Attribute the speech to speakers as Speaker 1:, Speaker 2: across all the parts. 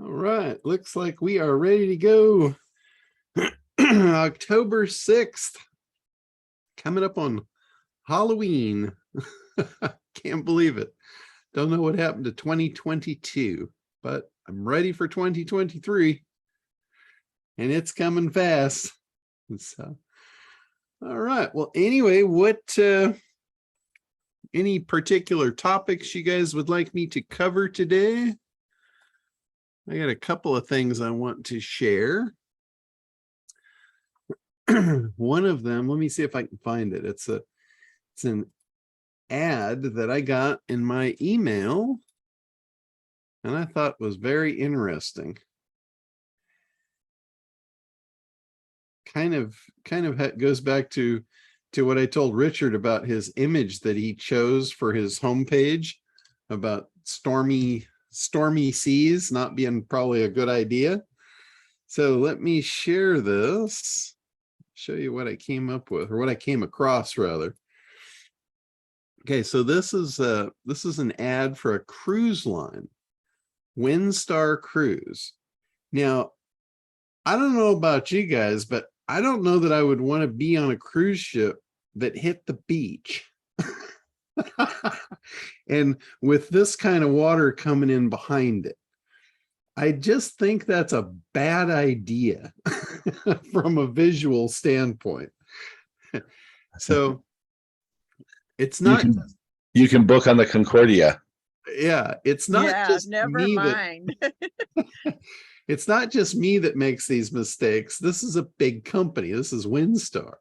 Speaker 1: All right, looks like we are ready to go. October 6th, coming up on Halloween. Can't believe it. Don't know what happened to 2022, but I'm ready for 2023, and it's coming fast. So, all right. Well, anyway, any particular topics you guys would like me to cover today? I got a couple of things I want to share. One of them, let me see if I can find it. It's an ad that I got in my email, and I thought was very interesting. Kind of goes back to what I told Richard about his image that he chose for his homepage about stormy seas not being probably a good idea. So let me share this, show you what I came up with, or what I came across rather. Okay, so this is an ad for a cruise line, Windstar Cruise. Now, I don't know about you guys, but I don't know that I would want to be on a cruise ship that hit the beach. And with this kind of water coming in behind it, I just think that's a bad idea from a visual standpoint. So it's not.
Speaker 2: You can book on the Concordia.
Speaker 1: Yeah, it's not just
Speaker 3: never
Speaker 1: me
Speaker 3: mind.
Speaker 1: It's not just me that makes these mistakes. This is a big company. This is Windstar.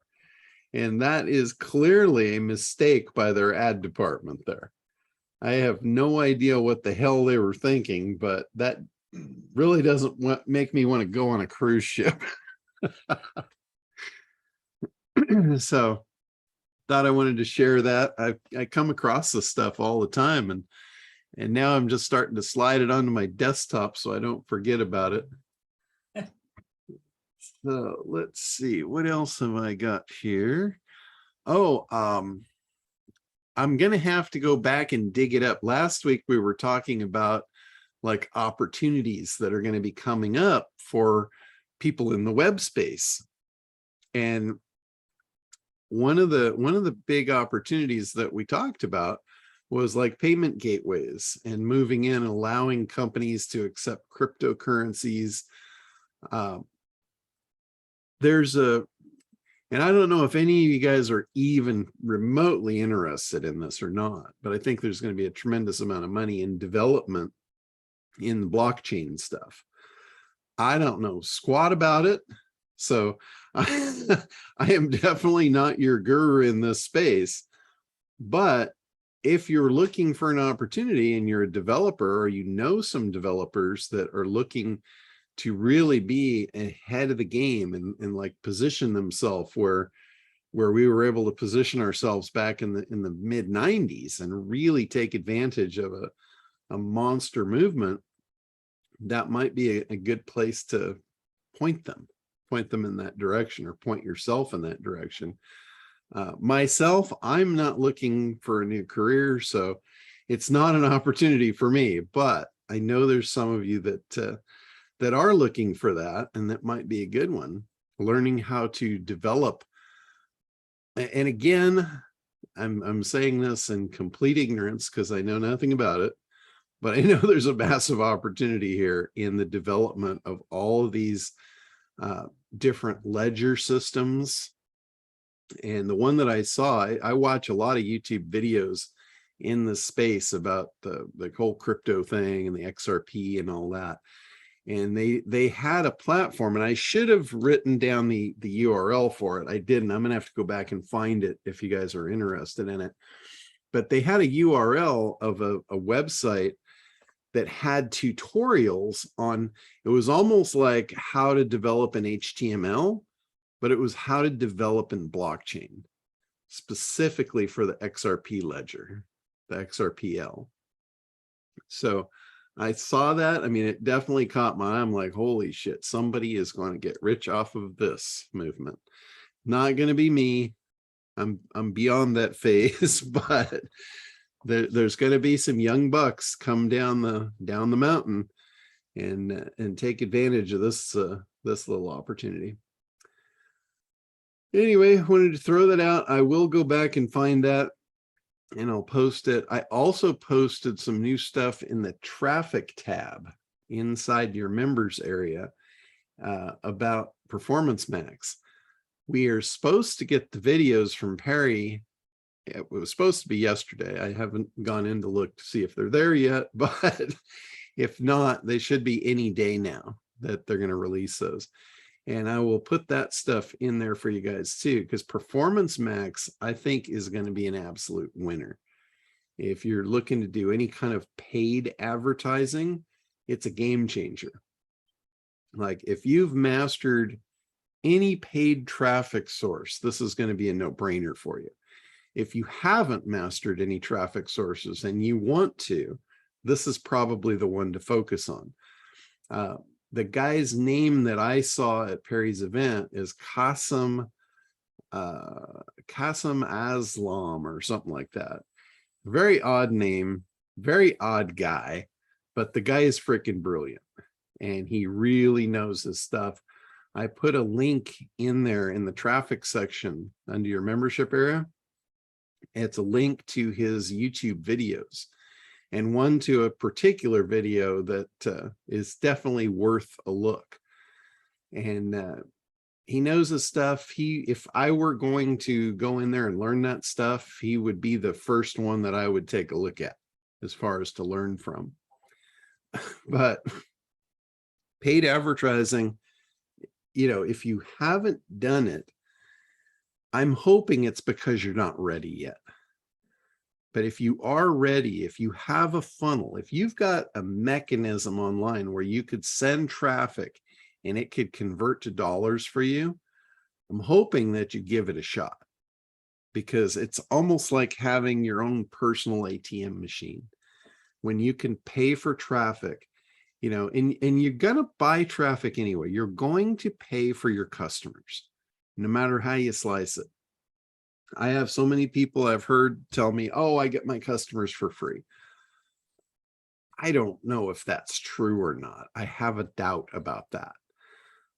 Speaker 1: And that is clearly a mistake by their ad department there. I have no idea what the hell they were thinking, but that really doesn't make me want to go on a cruise ship. So thought I wanted to share that. I come across this stuff all the time, and now I'm just starting to slide it onto my desktop so I don't forget about it. So let's see, what else have I got here? Oh, I'm going to have to go back and dig it up. Last week we were talking about like opportunities that are going to be coming up for people in the web space. And one of the big opportunities that we talked about was like payment gateways and moving in and allowing companies to accept cryptocurrencies. And I don't know if any of you guys are even remotely interested in this or not, but I think there's going to be a tremendous amount of money in development in the blockchain stuff. I don't know squat about it. So I am definitely not your guru in this space, but if you're looking for an opportunity and you're a developer, or you know some developers that are looking to really be ahead of the game and like position themselves where we were able to position ourselves back in the mid 90s and really take advantage of a monster movement, that might be a good place to point them in that direction, or point yourself in that direction. Myself, I'm not looking for a new career, so it's not an opportunity for me, but I know there's some of you that are looking for that, and that might be a good one. Learning how to develop. And again, I'm saying this in complete ignorance because I know nothing about it, but I know there's a massive opportunity here in the development of all of these different ledger systems. And the one that I saw, I watch a lot of YouTube videos in the space about the whole crypto thing and the XRP and all that. And they had a platform, and I should have written down the URL for it. I didn't. I'm gonna have to go back and find it if you guys are interested in it. But they had a URL of a website that had tutorials on, it was almost like how to develop an HTML, but it was how to develop in blockchain, specifically for the XRP ledger, the XRPL. So I saw that. I mean, it definitely caught my eye. I'm like, holy shit, somebody is going to get rich off of this movement. Not going to be me. I'm beyond that phase, but there's going to be some young bucks come down the mountain and take advantage of this this little opportunity. Anyway, I wanted to throw that out. I will go back and find that, and I'll post it. I also posted some new stuff in the traffic tab inside your members area about Performance Max. We are supposed to get the videos from Perry. It was supposed to be yesterday. I haven't gone in to look to see if they're there yet, but if not, they should be any day now that they're going to release those. And I will put that stuff in there for you guys too, because Performance Max, I think, is going to be an absolute winner. If you're looking to do any kind of paid advertising, it's a game changer. Like if you've mastered any paid traffic source, this is going to be a no-brainer for you. If you haven't mastered any traffic sources and you want to, this is probably the one to focus on. The guy's name that I saw at Perry's event is Chasm Aslam or something like that. Very odd name, very odd guy, but the guy is freaking brilliant and he really knows his stuff. I put a link in there in the traffic section under your membership area. It's a link to his YouTube videos, and one to a particular video that is definitely worth a look. And he knows his stuff. If I were going to go in there and learn that stuff, he would be the first one that I would take a look at as far as to learn from. But paid advertising, you know, if you haven't done it, I'm hoping it's because you're not ready yet. But if you are ready, if you have a funnel, if you've got a mechanism online where you could send traffic and it could convert to dollars for you, I'm hoping that you give it a shot, because it's almost like having your own personal ATM machine. When you can pay for traffic, you know, and you're going to buy traffic anyway. You're going to pay for your customers, no matter how you slice it. I have so many people I've heard tell me, oh, I get my customers for free. I don't know if that's true or not. I have a doubt about that.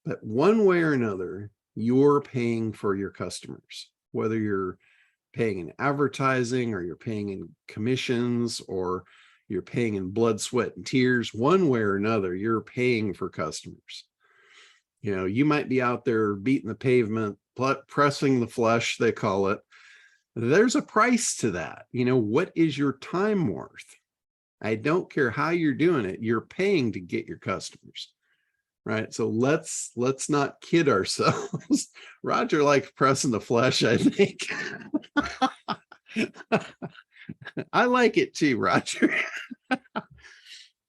Speaker 1: But one way or another, you're paying for your customers, whether you're paying in advertising or you're paying in commissions or you're paying in blood, sweat, and tears. One way or another, you're paying for customers. You know, you might be out there beating the pavement, pressing the flesh, they call it. There's a price to that. You know, what is your time worth? I don't care how you're doing it, you're paying to get your customers, right? So let's not kid ourselves. Roger likes pressing the flesh, I think. I like it too, Roger.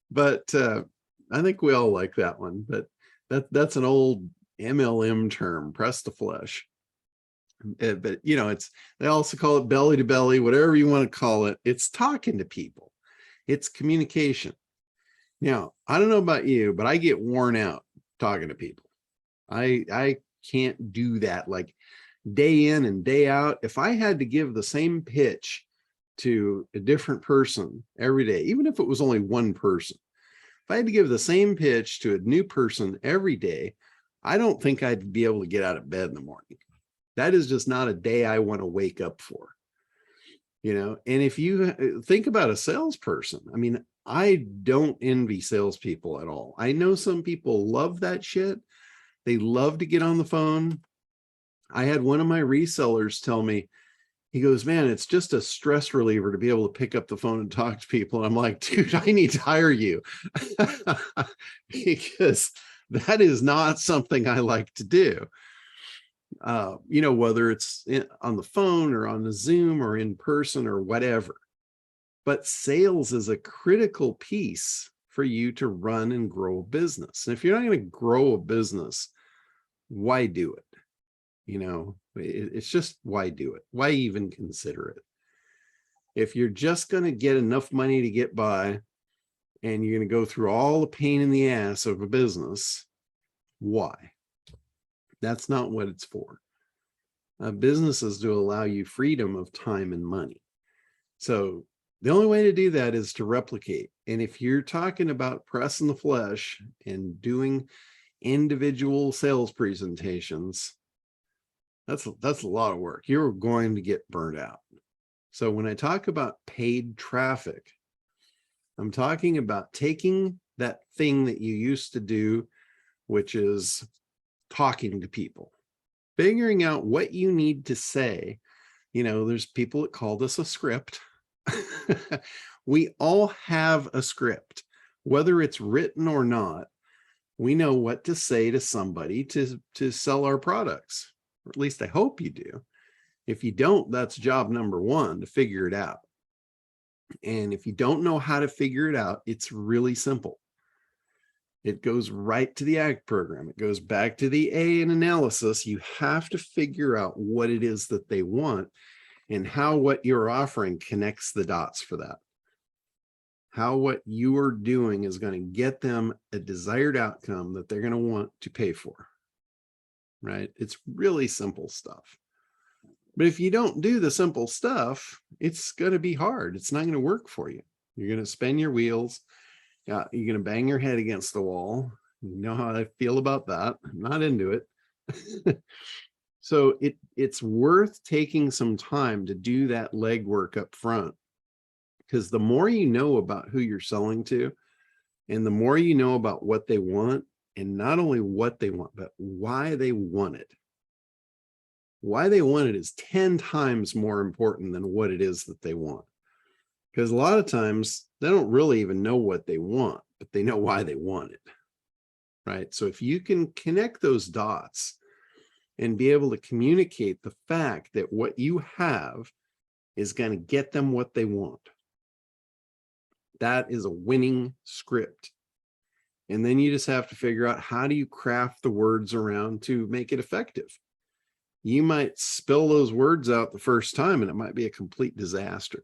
Speaker 1: But I think we all like that one. But that's an old MLM term, press the flesh. But you know, they also call it belly to belly, whatever you want to call it. It's talking to people. It's communication. Now, I don't know about you, but I get worn out talking to people. I can't do that like day in and day out. If I had to give the same pitch to a different person every day, even if it was only one person, if I had to give the same pitch to a new person every day, I don't think I'd be able to get out of bed in the morning. That is just not a day I want to wake up for, you know. And if you think about a salesperson, I mean, I don't envy salespeople at all. I know some people love that shit. They love to get on the phone. I had one of my resellers tell me, he goes, man, it's just a stress reliever to be able to pick up the phone and talk to people. And I'm like, dude, I need to hire you because that is not something I like to do. You know, whether it's on the phone or on the Zoom or in person or whatever. But sales is a critical piece for you to run and grow a business. And if you're not going to grow a business, why do it? You know, it's just, why do it? Why even consider it? If you're just going to get enough money to get by and you're going to go through all the pain in the ass of a business, why? That's not what it's for. Business is to allow you freedom of time and money. So The only way to do that is to replicate. And if you're talking about pressing the flesh and doing individual sales presentations, that's a lot of work. You're going to get burnt out. So when I talk about paid traffic, I'm talking about taking that thing that you used to do, which is talking to people, figuring out what you need to say. You know, there's people that call this a script. We all have a script, whether it's written or not. We know what to say to somebody to sell our products, or at least I hope you do. If you don't, that's job number one, to figure it out. And if you don't know how to figure it out, it's really simple. It goes right to the ACT program. It goes back to the A in analysis. You have to figure out what it is that they want and how what you're offering connects the dots for that. How what you are doing is going to get them a desired outcome that they're going to want to pay for, right? It's really simple stuff. But if you don't do the simple stuff, it's going to be hard. It's not going to work for you. You're going to spin your wheels. You're going to bang your head against the wall. You know how I feel about that. I'm not into it. So it's worth taking some time to do that legwork up front, because the more you know about who you're selling to, and the more you know about what they want, and not only what they want, but why they want it. Why they want it is 10 times more important than what it is that they want. Because a lot of times they don't really even know what they want, but they know why they want it, right? So if you can connect those dots and be able to communicate the fact that what you have is going to get them what they want, that is a winning script. And then you just have to figure out, how do you craft the words around to make it effective? You might spill those words out the first time and it might be a complete disaster.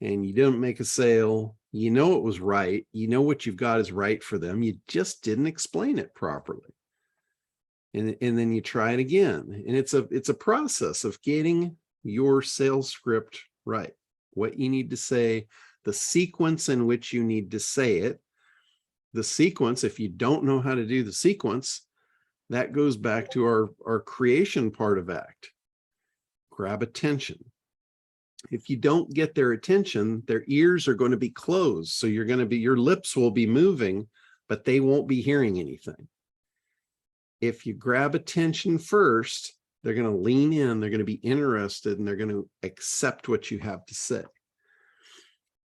Speaker 1: And you didn't make a sale. You know it was right. You know what you've got is right for them. You just didn't explain it properly. And then you try it again. And it's a process of getting your sales script right. What you need to say, the sequence in which you need to say it. The sequence, if you don't know how to do the sequence, that goes back to our creation part of ACT. Grab attention. If you don't get their attention, their ears are going to be closed. So your lips will be moving, but they won't be hearing anything. If you grab attention first, they're going to lean in, they're going to be interested, and they're going to accept what you have to say.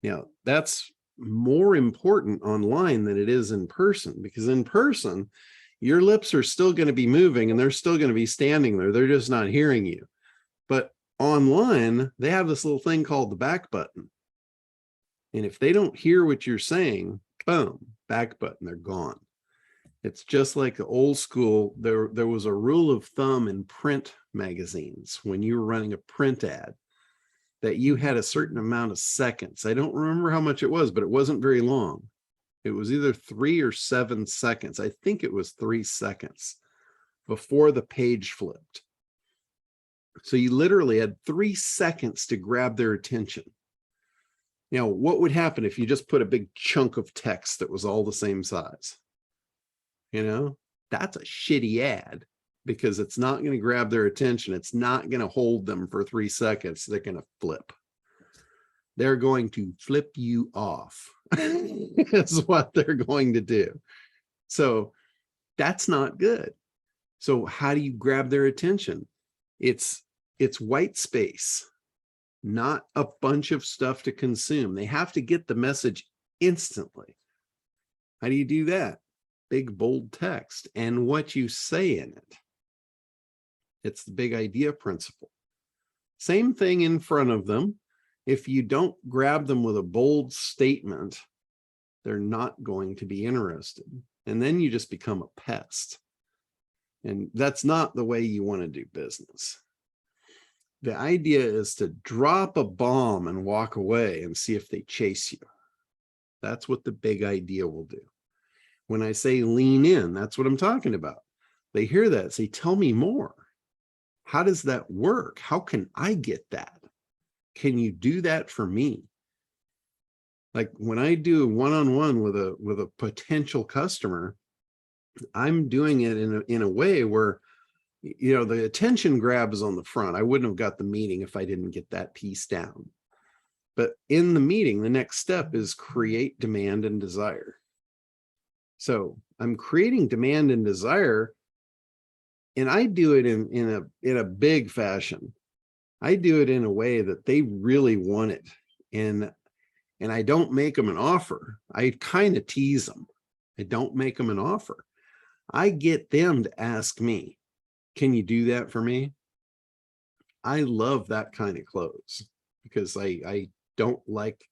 Speaker 1: Now, that's more important online than it is in person, because in person, your lips are still going to be moving and they're still going to be standing there. They're just not hearing you. But online, they have this little thing called the back button. And if they don't hear what you're saying, boom, back button, they're gone. It's just like the old school. There was a rule of thumb in print magazines when you were running a print ad, that you had a certain amount of seconds. I don't remember how much it was, but it wasn't very long. It was either 3 or 7 seconds. I think it was 3 seconds before the page flipped. So you literally had 3 seconds to grab their attention. Now, what would happen if you just put a big chunk of text that was all the same size? You know, that's a shitty ad, because it's not going to grab their attention. It's not going to hold them for 3 seconds. They're going to flip. They're going to flip you off. That's what they're going to do. So that's not good. So how do you grab their attention? It's white space, not a bunch of stuff to consume. They have to get the message instantly. How do you do that? Big, bold text and what you say in it. It's the big idea principle. Same thing in front of them. If you don't grab them with a bold statement, they're not going to be interested. And then you just become a pest. And that's not the way you want to do business. The idea is to drop a bomb and walk away and see if they chase you. That's what the big idea will do. When I say lean in, that's what I'm talking about. They hear that, say, tell me more. How does that work? How can I get that? Can you do that for me? Like when I do one-on-one with a potential customer, I'm doing it in a way where, you know, the attention grab is on the front. I wouldn't have got the meeting if I didn't get that piece down. But in the meeting, the next step is create demand and desire. So I'm creating demand and desire, and I do it in a big fashion. I do it in a way that they really want it. And I don't make them an offer. I kind of tease them. I don't make them an offer. I get them to ask me, can you do that for me? I love that kind of close because I don't like,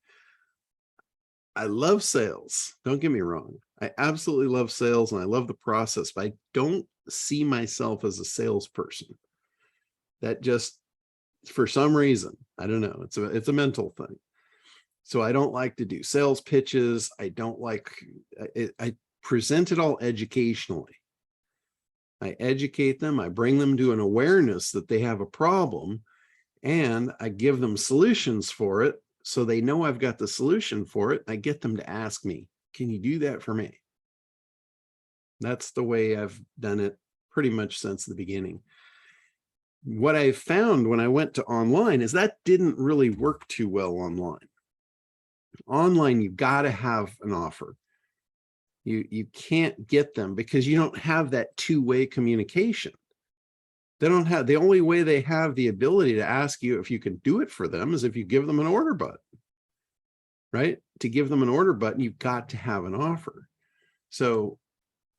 Speaker 1: I love sales. Don't get me wrong. I absolutely love sales and I love the process, but I don't see myself as a salesperson. That just, for some reason, I don't know, it's a mental thing. So I don't like to do sales pitches. I don't like it. I present it all educationally. I educate them. I bring them to an awareness that they have a problem, and I give them solutions for it. So they know I've got the solution for it. I get them to ask me, can you do that for me? That's the way I've done it pretty much since the beginning. What I found when I went to online is that didn't really work too well online. Online, you got to have an offer. You can't get them because you don't have that two-way communication. They don't have, the only way they have the ability to ask you if you can do it for them is if you give them an order button, right? To give them an order button, you've got to have an offer. So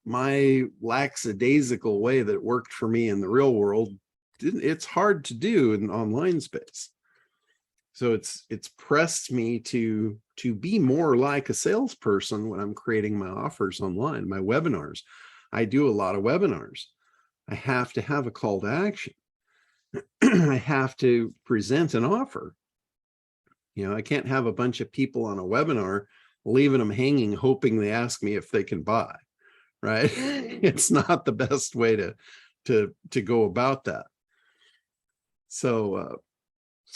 Speaker 1: my lackadaisical way that worked for me in the real world, it's hard to do in online space. So it's pressed me to be more like a salesperson when I'm creating my offers online, my webinars. I do a lot of webinars. I have to have a call to action. I have to present an offer. You know, I can't have a bunch of people on a webinar, leaving them hanging, hoping they ask me if they can buy, right? It's not the best way to go about that. So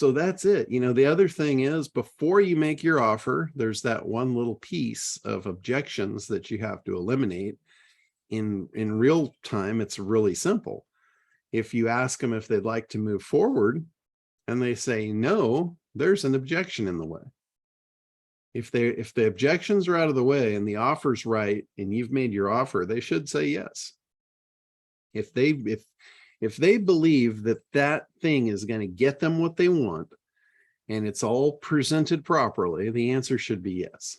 Speaker 1: that's it. You know, the other thing is, before you make your offer, there's that one little piece of objections that you have to eliminate. In real time, it's really simple. If you ask them if they'd like to move forward and they say no, there's an objection in the way. If the objections are out of the way and the offer's right and you've made your offer, they should say yes. If they believe that that thing is going to get them what they want and it's all presented properly, the answer should be yes.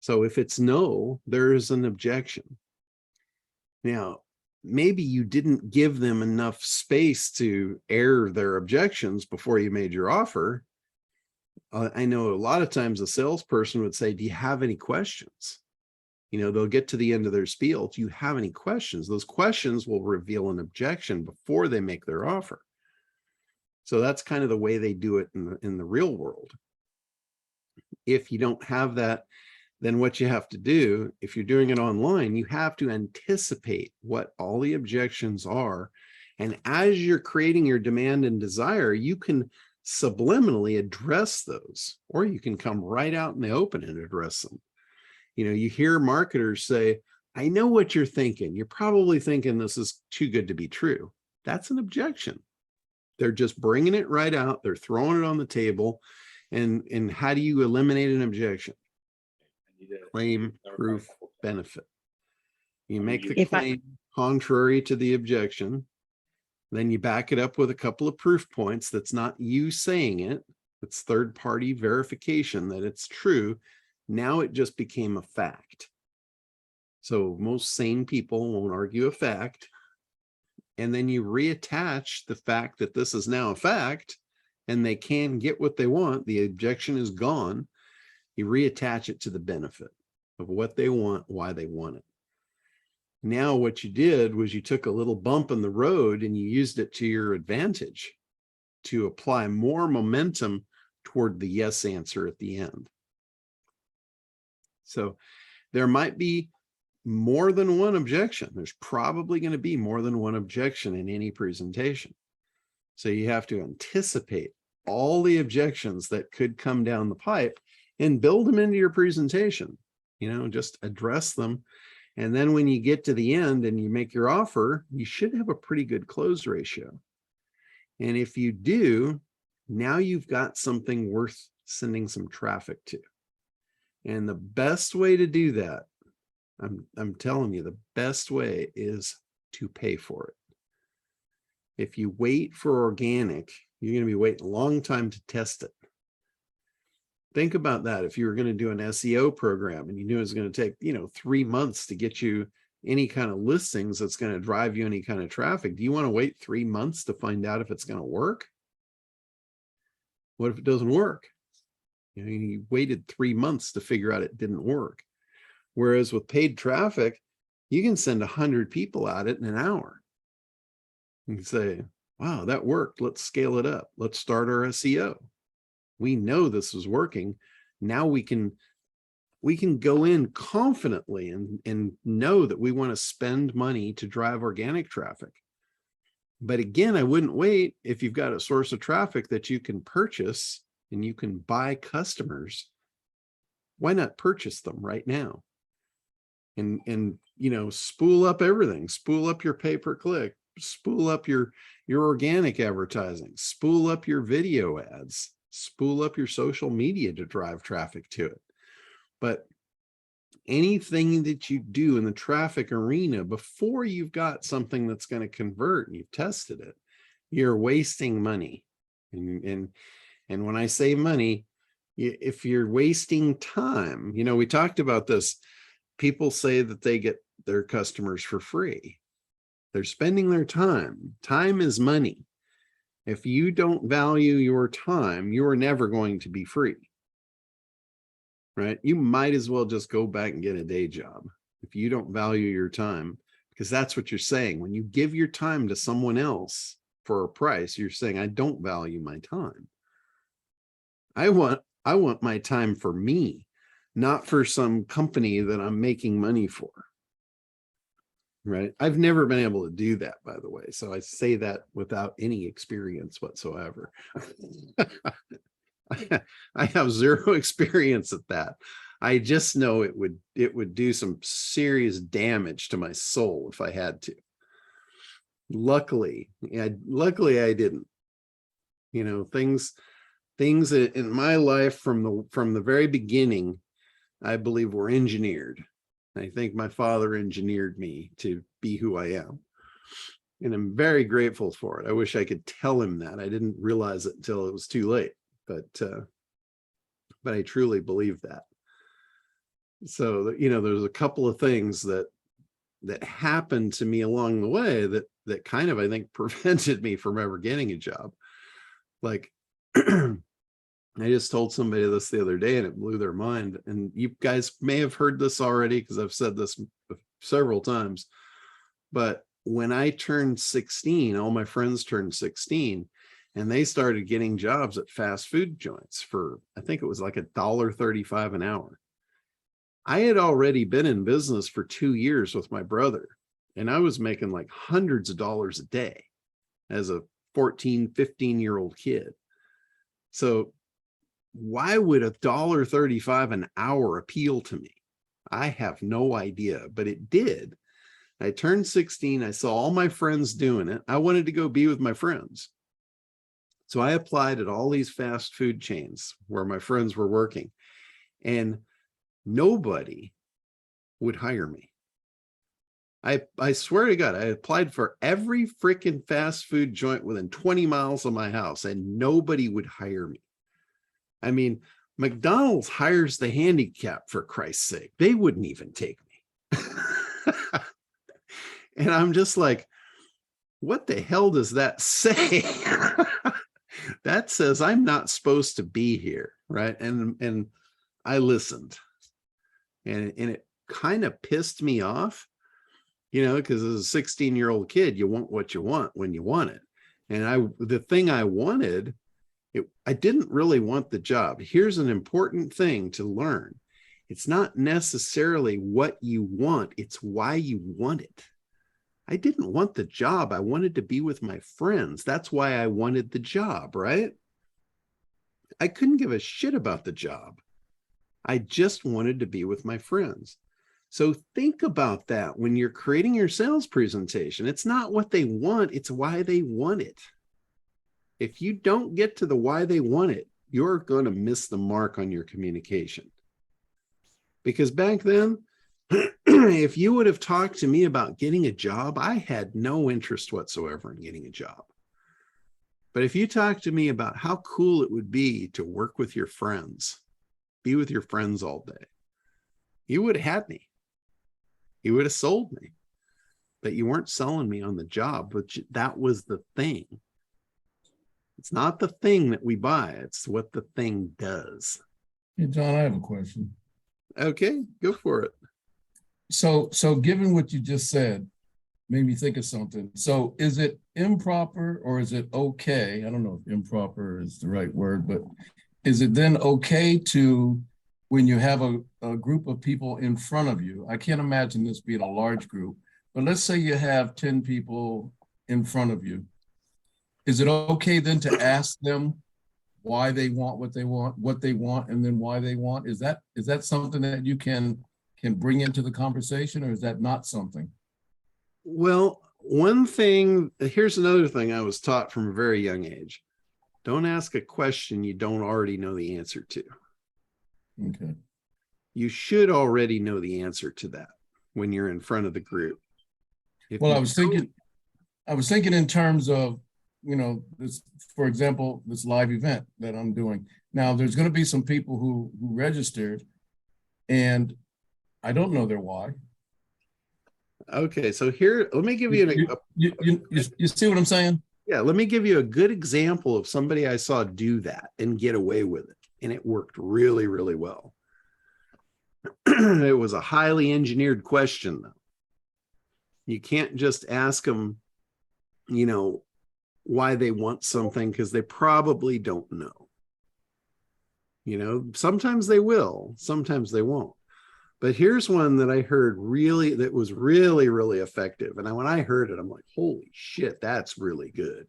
Speaker 1: So if it's no, there is an objection. Now, maybe you didn't give them enough space to air their objections before you made your offer. I know a lot of times a salesperson would say, do you have any questions? You know, they'll get to the end of their spiel. Do you have any questions? Those questions will reveal an objection before they make their offer. So that's kind of the way they do it in the real world. If you don't have that, then what you have to do, if you're doing it online, you have to anticipate what all the objections are. And as you're creating your demand and desire, you can subliminally address those, or you can come right out in the open and address them. You know, you hear marketers say, I know what you're thinking. You're probably thinking this is too good to be true. That's an objection. They're just bringing it right out. They're throwing it on the table. And how do you eliminate an objection? Claim, proof, benefit. You make the claim contrary to the objection. Then you back it up with a couple of proof points. That's not you saying it. It's third-party verification that it's true. Now it just became a fact. So most sane people won't argue a fact. And then you reattach the fact that this is now a fact and they can get what they want. The objection is gone. You reattach it to the benefit of what they want, why they want it. Now what you did was you took a little bump in the road and you used it to your advantage to apply more momentum toward the yes answer at the end. So there might be more than one objection. There's probably going to be more than one objection in any presentation. So you have to anticipate all the objections that could come down the pipe and build them into your presentation, just address them. And then when you get to the end and you make your offer, you should have a pretty good close ratio. And if you do, now you've got something worth sending some traffic to. And the best way to do that, I'm telling you, the best way is to pay for it. If you wait for organic, you're going to be waiting a long time to test it. Think about that. If you were going to do an SEO program and you knew it was going to take, 3 months to get you any kind of listings that's going to drive you any kind of traffic, do you want to wait 3 months to find out if it's going to work? What if it doesn't work? You waited 3 months to figure out it didn't work. Whereas with paid traffic, you can send 100 people at it in an hour. You can say, wow, that worked. Let's scale it up. Let's start our SEO. We know this is working. Now we can go in confidently and know that we want to spend money to drive organic traffic. But again, I wouldn't wait. If you've got a source of traffic that you can purchase and you can buy customers, why not purchase them right now? And spool up everything. Spool up your pay-per-click, spool up your organic advertising, spool up your video ads, spool up your social media to drive traffic to it. But anything that you do in the traffic arena before you've got something that's going to convert and you've tested it, you're wasting money. And when I say money, if you're wasting time, we talked about this. People say that they get their customers for free. They're spending their time. Time is money. If you don't value your time, you're never going to be free. Right? You might as well just go back and get a day job if you don't value your time, because that's what you're saying. When you give your time to someone else for a price, you're saying, I don't value my time. I want my time for me, not for some company that I'm making money for. Right? I've never been able to do that, by the way. So I say that without any experience whatsoever. I have zero experience at that. I just know it would do some serious damage to my soul if I had to. Luckily I didn't. Things in my life from the very beginning, I believe, were engineered. I think my father engineered me to be who I am. And I'm very grateful for it. I wish I could tell him that. I didn't realize it until it was too late. But I truly believe that. So, there's a couple of things that happened to me along the way that kind of, I think, prevented me from ever getting a job. Like, I just told somebody this the other day and it blew their mind. And you guys may have heard this already because I've said this several times. But when I turned 16, all my friends turned 16. And they started getting jobs at fast food joints for, I think it was like $1.35 an hour. I had already been in business for 2 years with my brother, and I was making like hundreds of dollars a day as a 14, 15-year-old kid. So why would $1.35 an hour appeal to me? I have no idea, but it did. I turned 16. I saw all my friends doing it. I wanted to go be with my friends. So I applied at all these fast food chains where my friends were working, and nobody would hire me. I swear to God, I applied for every freaking fast food joint within 20 miles of my house, and nobody would hire me. I mean, McDonald's hires the handicapped, for Christ's sake. They wouldn't even take me. And I'm just like, what the hell does that say? That says I'm not supposed to be here, right? And I listened, and it kind of pissed me off, because as a 16-year-old kid, you want what you want when you want it. And the thing I wanted, I didn't really want the job. Here's an important thing to learn. It's not necessarily what you want, it's why you want it. I didn't want the job. I wanted to be with my friends. That's why I wanted the job, right? I couldn't give a shit about the job. I just wanted to be with my friends. So think about that when you're creating your sales presentation. It's not what they want, it's why they want it. If you don't get to the why they want it, you're going to miss the mark on your communication. Because back then, if you would have talked to me about getting a job, I had no interest whatsoever in getting a job. But if you talk to me about how cool it would be to work with your friends, be with your friends all day, you would have had me. You would have sold me. But you weren't selling me on the job, which that was the thing. It's not the thing that we buy, it's what the thing does.
Speaker 3: Hey, John, I have a question.
Speaker 1: Okay, go for it.
Speaker 3: So given what you just said, made me think of something. So is it improper or is it okay? I don't know if improper is the right word, but is it then okay to, when you have a group of people in front of you, I can't imagine this being a large group, but let's say you have 10 people in front of you. Is it okay then to ask them why they want what they want, and then why they want? Is that something that you can bring into the conversation, or is that not something?
Speaker 1: Well, one thing, here's another thing I was taught from a very young age. Don't ask a question you don't already know the answer to.
Speaker 3: Okay.
Speaker 1: You should already know the answer to that when you're in front of the group.
Speaker 3: Well, I was thinking in terms of, this, for example, this live event that I'm doing. Now, there's going to be some people who registered, and I don't know their why.
Speaker 1: Okay, so here, let me give you
Speaker 3: you see what I'm saying?
Speaker 1: Yeah, let me give you a good example of somebody I saw do that and get away with it. And it worked really, really well. It was a highly engineered question, though. You can't just ask them, why they want something, because they probably don't know. Sometimes they will, sometimes they won't. But here's one that I heard that was really, really effective. And when I heard it, I'm like, holy shit, that's really good.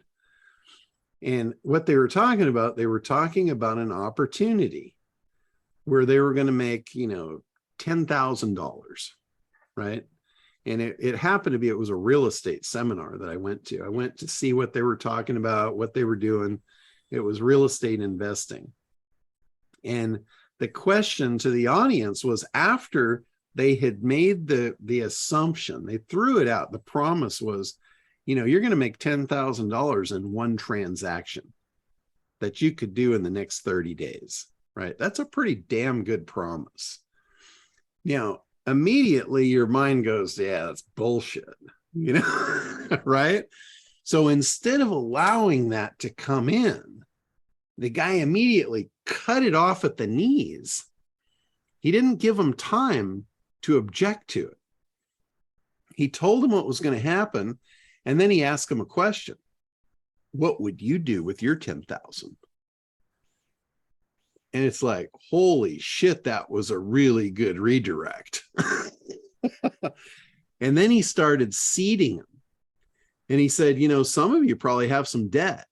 Speaker 1: And what they were talking about an opportunity where they were going to make, $10,000, right? And it happened to be, it was a real estate seminar that I went to. I went to see what they were talking about, what they were doing. It was real estate investing. And the question to the audience was, after they had made the assumption, they threw it out. The promise was, you're going to make $10,000 in one transaction that you could do in the next 30 days, right? That's a pretty damn good promise. Immediately your mind goes, yeah, that's bullshit, right? So instead of allowing that to come in, the guy immediately cut it off at the knees. He didn't give him time to object to it. He told him what was going to happen, and then he asked him a question. What would you do with your 10,000? And it's like, holy shit, that was a really good redirect. And then he started seeding him. And he said, some of you probably have some debt.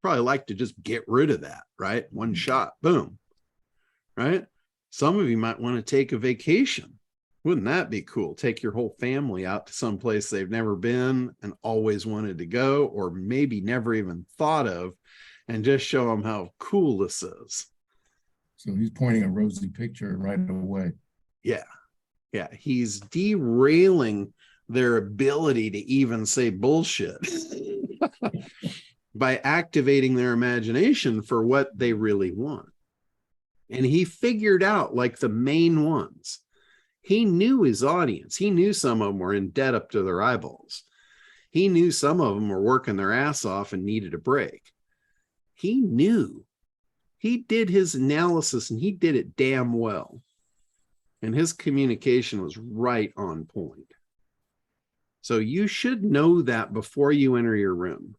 Speaker 1: Probably like to just get rid of that, right? One shot, boom, right? Some of you might want to take a vacation. Wouldn't that be cool? Take your whole family out to some place they've never been and always wanted to go, or maybe never even thought of, and just show them how cool this is.
Speaker 3: So he's pointing a rosy picture right away.
Speaker 1: Yeah. Yeah. He's derailing their ability to even say bullshit by activating their imagination for what they really want. And he figured out like the main ones. He knew his audience. He knew some of them were in debt up to their eyeballs. He knew some of them were working their ass off and needed a break. He knew. He did his analysis and he did it damn well. And his communication was right on point. So you should know that before you enter your room.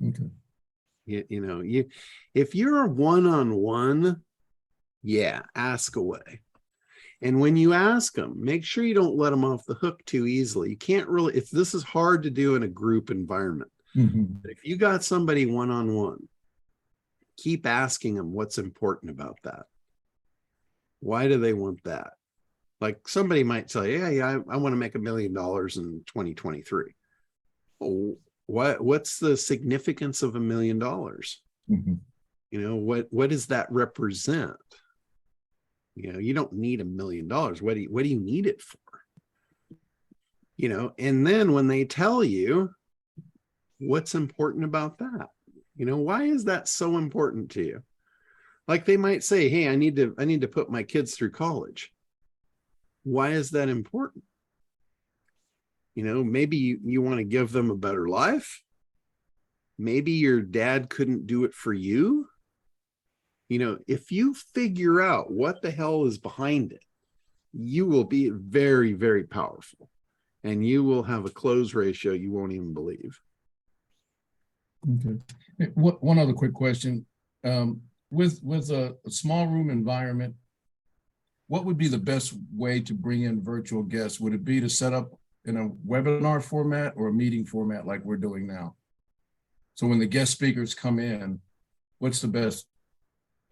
Speaker 3: Okay.
Speaker 1: If you're a one-on-one, yeah, ask away. And when you ask them, make sure you don't let them off the hook too easily. You can't really, this is hard to do in a group environment.
Speaker 3: Mm-hmm.
Speaker 1: But if you got somebody one-on-one, keep asking them what's important about that. Why do they want that? Like somebody might say, yeah, I want to make $1 million in 2023. Oh, what's the significance of $1 million?
Speaker 3: Mhm.
Speaker 1: You know, what does that represent? You know, you don't need $1 million. What do you need it for? You know, and then when they tell you, what's important about that? You know, why is that so important to you? Like they might say, hey, I need to put my kids through college. Why is that important? You know, maybe you want to give them a better life. Maybe your dad couldn't do it for you. You know, if you figure out what the hell is behind it, you will be very, very powerful, and you will have a close ratio you won't even believe.
Speaker 3: Okay. One other quick question. With a small room environment, what would be the best way to bring in virtual guests? Would it be to set up in a webinar format or a meeting format like we're doing now? So when the guest speakers come in, what's the best?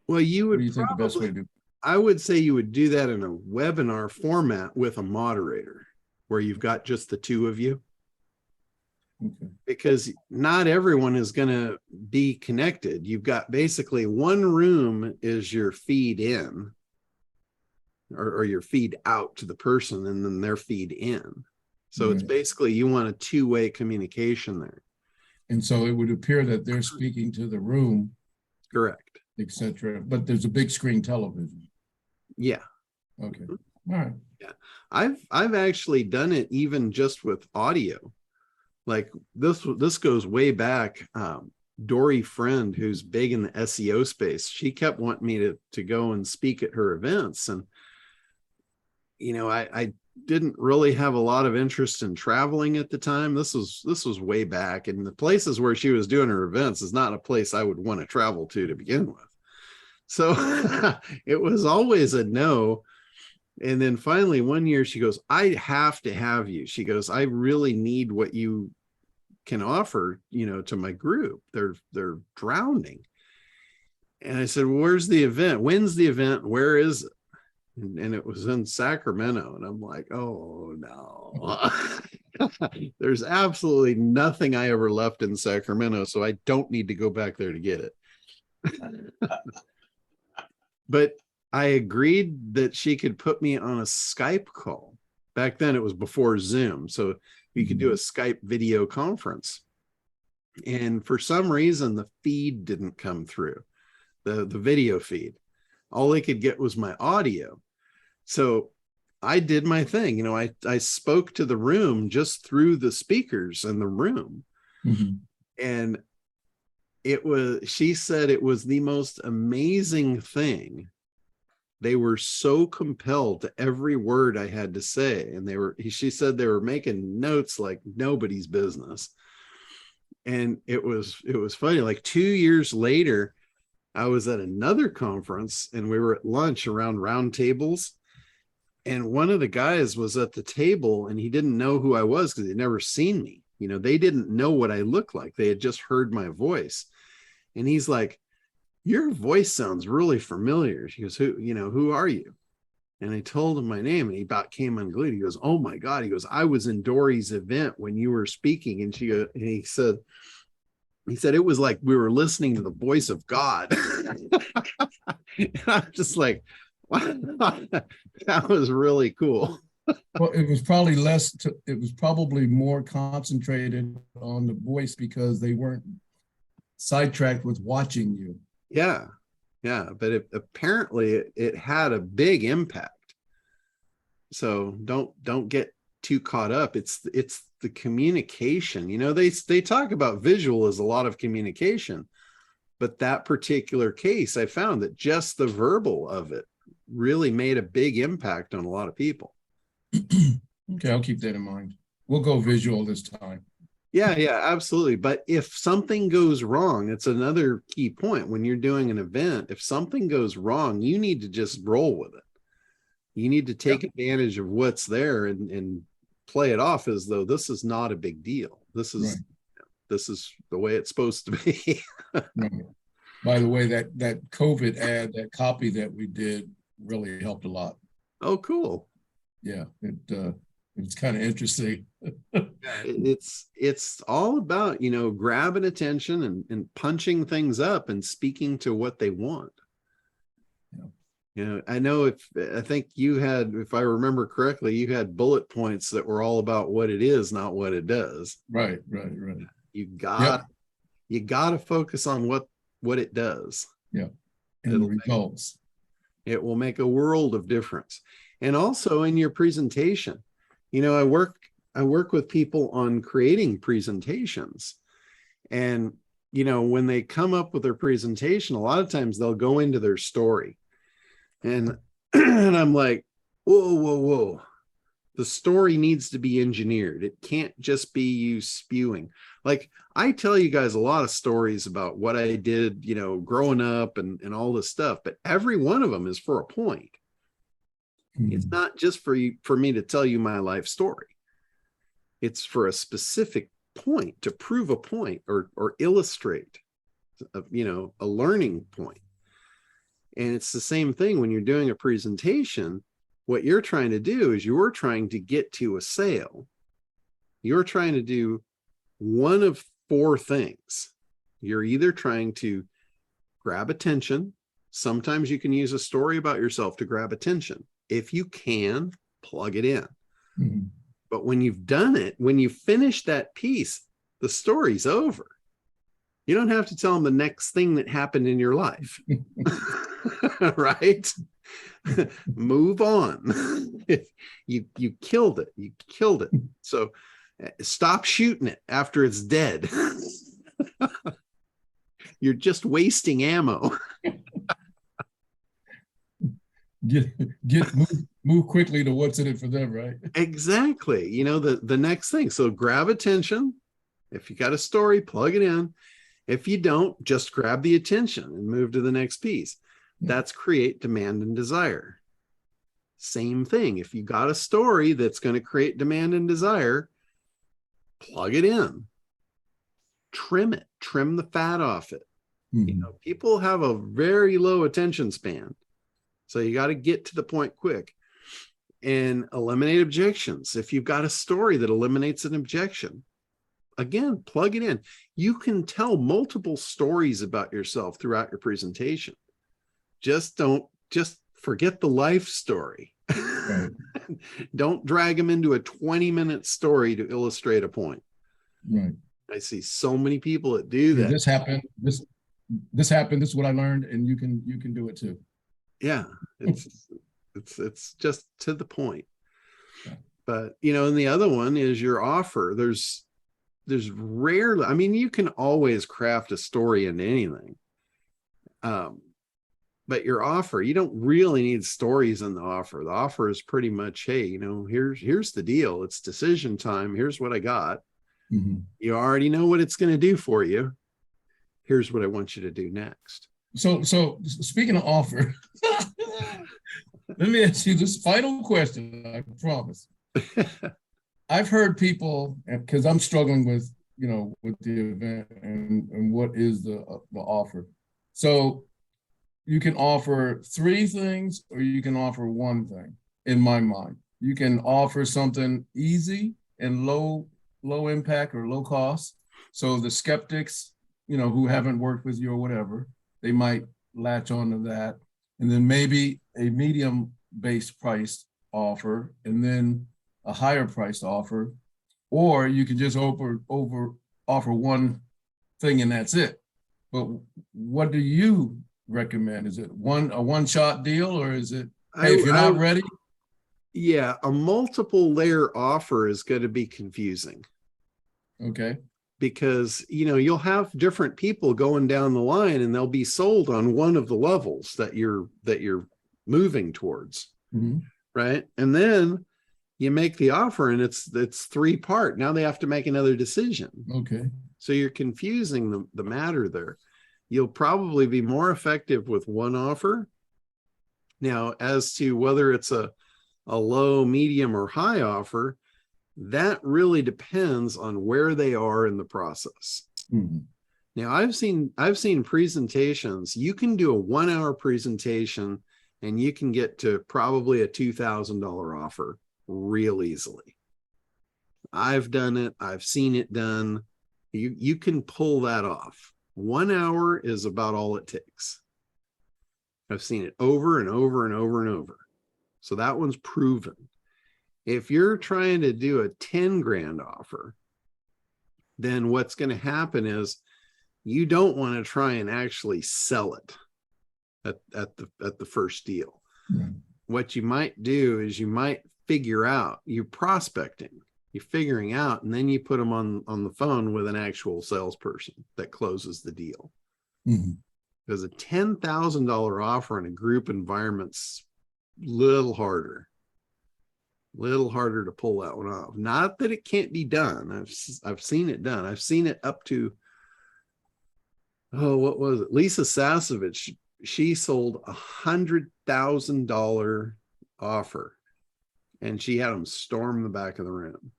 Speaker 1: Well, you would
Speaker 3: What do you think the best way to do?
Speaker 1: I would say you would do that in a webinar format with a moderator where you've got just the two of you.
Speaker 3: Okay.
Speaker 1: Because not everyone is going to be connected. You've got basically one room is your feed in or your feed out to the person, and then their feed in. So it's basically you want a two-way communication there.
Speaker 3: And so it would appear that they're speaking to the room.
Speaker 1: Correct.
Speaker 3: Etc. But there's a big screen television.
Speaker 1: Yeah.
Speaker 3: Okay. All right.
Speaker 1: Yeah. I've actually done it even just with audio. Like this goes way back. Dory Friend, who's big in the SEO space, she kept wanting me to go and speak at her events. And, you know, I didn't really have a lot of interest in traveling at the time. This was way back, and the places where she was doing her events is not a place I would want to travel to begin with. So it was always a no. And then finally one year she goes, I have to have you. She goes, I really need what you can offer, you know, to my group. They're drowning. And I said, well, where's the event? When's the event? Where is it? And it was in Sacramento. And I'm like, oh no. There's absolutely nothing I ever left in Sacramento, so I don't need to go back there to get it. But I agreed that she could put me on a Skype call. Back then it was before Zoom, so you could do a Skype video conference. And for some reason, the feed didn't come through, the video feed. All they could get was my audio. So I did my thing. You know, I spoke to the room just through the speakers in the room. Mm-hmm. And she said it was the most amazing thing. They were so compelled to every word I had to say. And she said they were making notes like nobody's business. And it was funny. Like 2 years later, I was at another conference and we were at lunch around round tables. And one of the guys was at the table and he didn't know who I was because they'd never seen me. You know, they didn't know what I looked like. They had just heard my voice. And he's like, your voice sounds really familiar. He goes, who are you? And I told him my name and he about came unglued. He goes, oh my God. He goes, I was in Dory's event when you were speaking. And he said, it was like we were listening to the voice of God. And I'm just like, wow, that was really cool.
Speaker 3: Well, it was probably more concentrated on the voice because they weren't sidetracked with watching you.
Speaker 1: Yeah. But apparently it had a big impact. So don't get too caught up. It's the communication. You know, they talk about visual as a lot of communication, but that particular case, I found that just the verbal of it really made a big impact on a lot of people.
Speaker 3: Okay, I'll keep that in mind. We'll go visual this time.
Speaker 1: Yeah, absolutely. But if something goes wrong, it's another key point when you're doing an event. If something goes wrong, you need to just roll with it. You need to take advantage of what's there and play it off as though this is not a big deal. This is the way it's supposed to be.
Speaker 3: Right. By the way, that COVID ad, that copy that we did, really helped a lot.
Speaker 1: Oh, cool.
Speaker 3: Yeah, it's kind of interesting.
Speaker 1: It's all about, you know, grabbing attention and punching things up and speaking to what they want.
Speaker 3: Yeah.
Speaker 1: You know, I think you had, if I remember correctly, you had bullet points that were all about what it is, not what it does.
Speaker 3: Right.
Speaker 1: You got to focus on what it does.
Speaker 3: Yeah. And the results.
Speaker 1: It will make a world of difference. And also in your presentation, you know, I work with people on creating presentations, and, you know, when they come up with their presentation, a lot of times they'll go into their story, and and I'm like, whoa. The story needs to be engineered. It can't just be you spewing. Like, I tell you guys a lot of stories about what I did, you know, growing up and all this stuff, but every one of them is for a point. It's not just for me to tell you my life story. It's for a specific point, to prove a point or illustrate, you know, a learning point. And it's the same thing when you're doing a presentation. What you're trying to do is you're trying to get to a sale. You're trying to do one of four things. You're either trying to grab attention. Sometimes you can use a story about yourself to grab attention. If you can, plug it in.
Speaker 3: Mm-hmm.
Speaker 1: But when you've done it, when you finish that piece, the story's over. You don't have to tell them the next thing that happened in your life. Right? Move on. You killed it. You killed it. So stop shooting it after it's dead. You're just wasting ammo. Move quickly to what's in it for them, right? Exactly. You know, the next thing. So grab attention. If you got a story, plug it in. If you don't, just grab the attention and move to the next piece. That's create demand and desire. Same thing. If you got a story that's going to create demand and desire, plug it in. Trim it. Trim the fat off it. Mm-hmm. You know, people have a very low attention span. So you got to get to the point quick. And eliminate objections. If you've got a story that eliminates an objection, again, plug it in. You can tell multiple stories about yourself throughout your presentation. Just forget the life story. Right. Don't drag them into a 20-minute story to illustrate a point. Right. I see so many people that do that. This happened. This happened. This is what I learned, and you can do it too. Yeah, it's just to the point. Yeah. But you know, and the other one is your offer. There's rarely, I mean, you can always craft a story into anything. But your offer, you don't really need stories in the offer. The offer is pretty much, hey, you know, here's the deal. It's decision time. Here's what I got. Mm-hmm. You already know what it's going to do for you. Here's what I want you to do next. So speaking of offer, let me ask you this final question. I promise. I've heard people, because I'm struggling with, you know, with the event and what is the offer. So you can offer three things or you can offer one thing, in my mind. You can offer something easy and low impact or low cost. So the skeptics, you know, who haven't worked with you or whatever, they might latch onto that. And then maybe a medium-based price offer, and then a higher priced offer, or you can just offer one thing and that's it. But what do you recommend? Is it a one-shot deal, or is it, hey, if you're not ready? Yeah, a multiple layer offer is going to be confusing. Okay. Because, you know, you'll have different people going down the line and they'll be sold on one of the levels that you're moving towards. Mm-hmm. Right. And then you make the offer and it's 3-part. Now they have to make another decision. Okay. So you're confusing the matter there. You'll probably be more effective with one offer. Now, as to whether it's a low, medium, or high offer, that really depends on where they are in the process. Mm-hmm. Now, I've seen presentations. You can do a 1-hour presentation and you can get to probably a $2,000 offer real easily. I've done it. I've seen it done. You can pull that off. 1 hour is about all it takes. I've seen it over and over and over and over. So that one's proven. If you're trying to do a 10 grand offer, then what's going to happen is you don't want to try and actually sell it at the first deal.
Speaker 3: Right.
Speaker 1: What you might do is you might figure out, you're prospecting, you're figuring out, and then you put them on the phone with an actual salesperson that closes the deal.
Speaker 3: Mm-hmm.
Speaker 1: Because a $10,000 offer in a group environment's little harder to pull that one off. Not that it can't be done. I've seen it done. I've seen it up to, what was it? Lisa Sasovich, she sold $100,000 offer, and she had them storm the back of the room.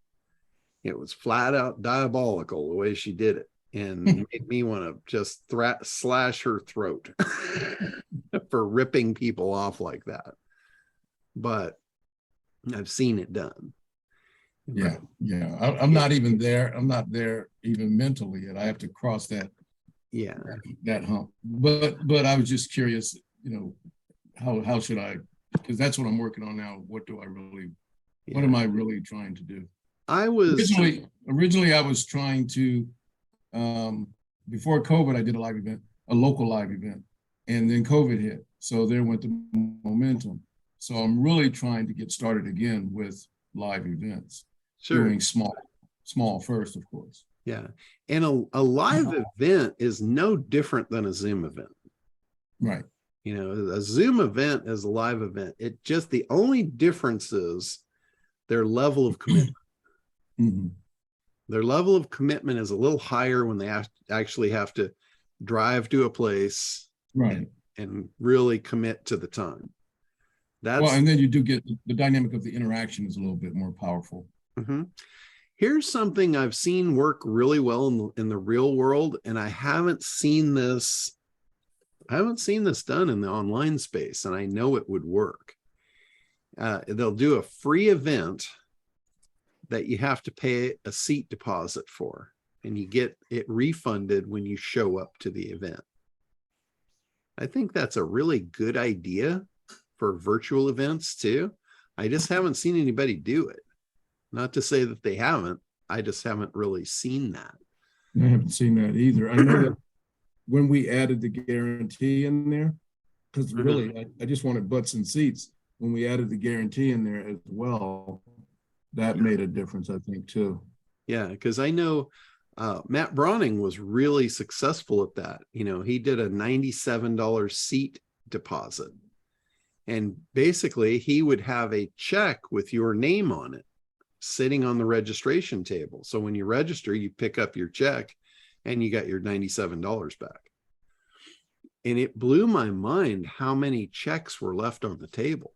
Speaker 1: It was flat out diabolical the way she did it, and made me want to just slash her throat for ripping people off like that. But I've seen it done.
Speaker 3: Yeah. I'm not even there. I'm not there even mentally yet. I have to cross that hump. But I was just curious, how should I? Because that's what I'm working on now. What am I really trying to do? Originally I was trying to, before COVID, I did a local live event, and then COVID hit. So there went the momentum. So I'm really trying to get started again with live events.
Speaker 1: Sure.
Speaker 3: Doing small first, of course.
Speaker 1: Yeah. And a live event is no different than a Zoom event.
Speaker 3: Right.
Speaker 1: A Zoom event is a live event. It just, the only difference is their level of commitment.
Speaker 3: Mm-hmm.
Speaker 1: Their level of commitment is a little higher when they actually have to drive to a place,
Speaker 3: right,
Speaker 1: and really commit to the time.
Speaker 3: And then you do get the dynamic of the interaction is a little bit more powerful.
Speaker 1: Mm-hmm. Here's something I've seen work really well in the real world, and I haven't seen this done in the online space, and I know it would work. They'll do a free event that you have to pay a seat deposit for, and you get it refunded when you show up to the event. I think that's a really good idea for virtual events too. I just haven't seen anybody do it. Not to say that they haven't, I just haven't really seen that.
Speaker 3: I haven't seen that either. I know that when we added the guarantee in there, because really, I just wanted butts and seats. When we added the guarantee in there as well, that made a difference, I think, too.
Speaker 1: Yeah, because I know Matt Brawning was really successful at that. He did a $97 seat deposit. And basically, he would have a check with your name on it sitting on the registration table. So when you register, you pick up your check and you got your $97 back. And it blew my mind how many checks were left on the table.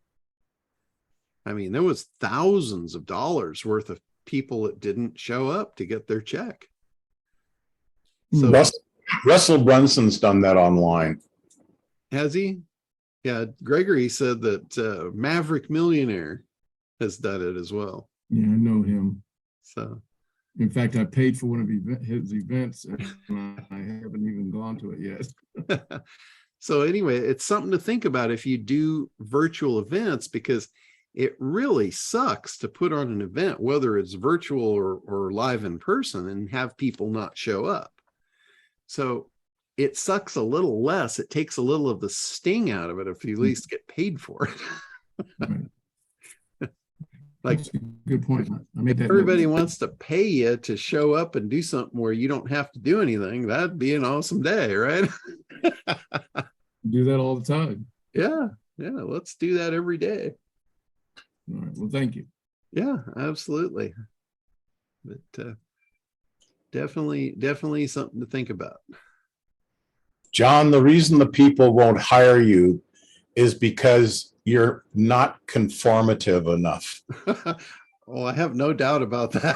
Speaker 1: I mean, there was thousands of dollars worth of people that didn't show up to get their check. So
Speaker 2: Russell Brunson's done that online.
Speaker 1: Has he? Yeah, Gregory said that Maverick Millionaire has done it as well.
Speaker 3: Yeah, I know him.
Speaker 1: So,
Speaker 3: in fact, I paid for one of his events, and I haven't even gone to it yet.
Speaker 1: So anyway, it's something to think about if you do virtual events, because it really sucks to put on an event, whether it's virtual or live in person, and have people not show up. So it sucks a little less. It takes a little of the sting out of it if you at least get paid for it.
Speaker 3: Right.
Speaker 1: Like,
Speaker 3: that's a good point.
Speaker 1: Everybody wants to pay you to show up and do something where you don't have to do anything. That'd be an awesome day, right?
Speaker 3: Do that all the time.
Speaker 1: Yeah. Let's do that every day.
Speaker 3: All right. Well, thank you.
Speaker 1: Yeah, absolutely. But definitely something to think about.
Speaker 2: John, the reason the people won't hire you is because you're not conformative enough.
Speaker 1: Well, I have no doubt about that.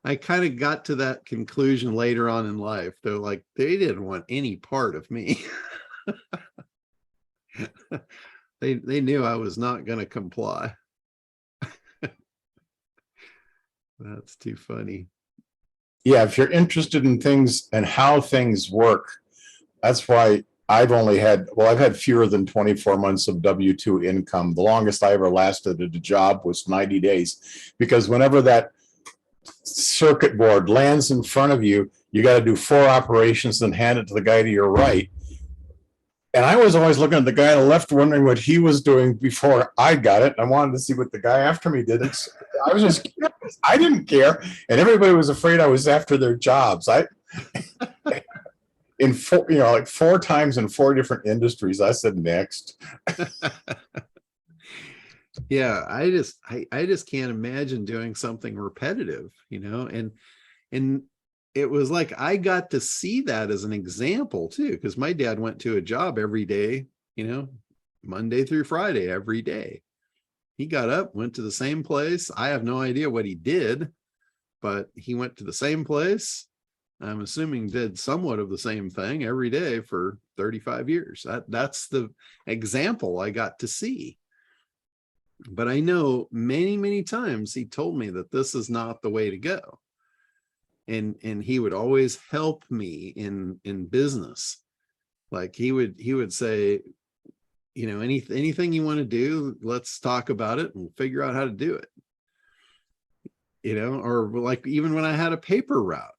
Speaker 1: I kind of got to that conclusion later on in life. They're like, they didn't want any part of me. They knew I was not going to comply. That's too funny.
Speaker 2: Yeah, if you're interested in things and how things work, that's why I've had fewer than 24 months of W-2 income. The longest I ever lasted at a job was 90 days, because whenever that circuit board lands in front of you, you got to do 4 operations and hand it to the guy to your right. And I was always looking at the guy on the left, wondering what he was doing before I got it. I wanted to see what the guy after me did. I was just, I didn't care. And everybody was afraid I was after their jobs. In 4 times in 4 different industries, I said next.
Speaker 1: Yeah, I just can't imagine doing something repetitive, and it was like I got to see that as an example too, because my dad went to a job every day, Monday through Friday, every day. He got up, went to the same place. I have no idea what he did, but he went to the same place. I'm assuming did somewhat of the same thing every day for 35 years. That's the example I got to see. But I know many, many times he told me that this is not the way to go. And he would always help me in business. Like he would say, anything you want to do, let's talk about it and figure out how to do it. Or like even when I had a paper route,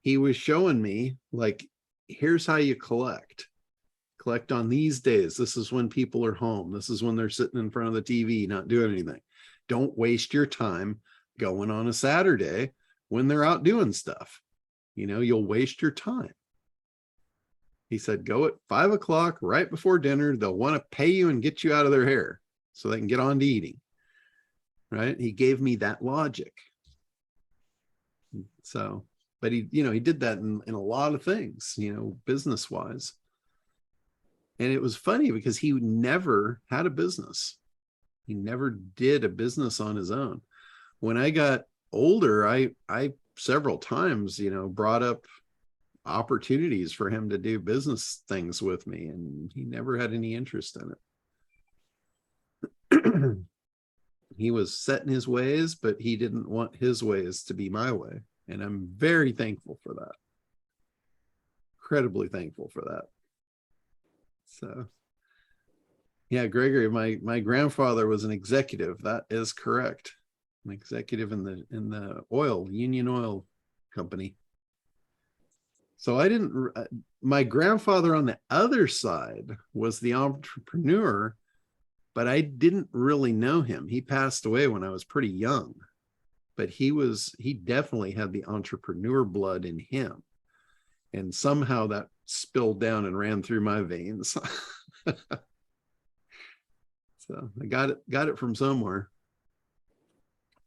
Speaker 1: he was showing me like, here's how you collect on these days. This is when people are home. This is when they're sitting in front of the TV, not doing anything. Don't waste your time going on a Saturday when they're out doing stuff. You'll waste your time. He said, go at 5 o'clock right before dinner. They'll want to pay you and get you out of their hair so they can get on to eating. Right? He gave me that logic. So, but he did that in a lot of things, business wise. And it was funny because he never had a business. He never did a business on his own. When I got older, I several times, brought up opportunities for him to do business things with me, and he never had any interest in it. He was set in his ways, but he didn't want his ways to be my way. And I'm very thankful for that. Incredibly thankful for that. So, yeah, Gregory, my grandfather was an executive. That is correct. An executive in the Union Oil Company. So my grandfather on the other side was the entrepreneur, but I didn't really know him. He passed away when I was pretty young, but he definitely had the entrepreneur blood in him. And somehow that spilled down and ran through my veins. So I got it from somewhere.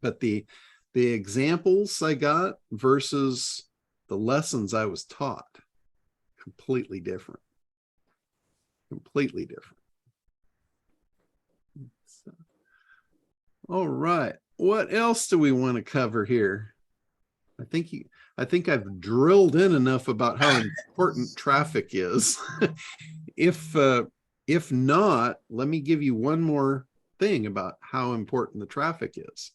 Speaker 1: But the examples I got versus the lessons I was taught, completely different. Completely different. So, all right. What else do we want to cover here? I think I've drilled in enough about how important traffic is. If not, let me give you one more thing about how important the traffic is.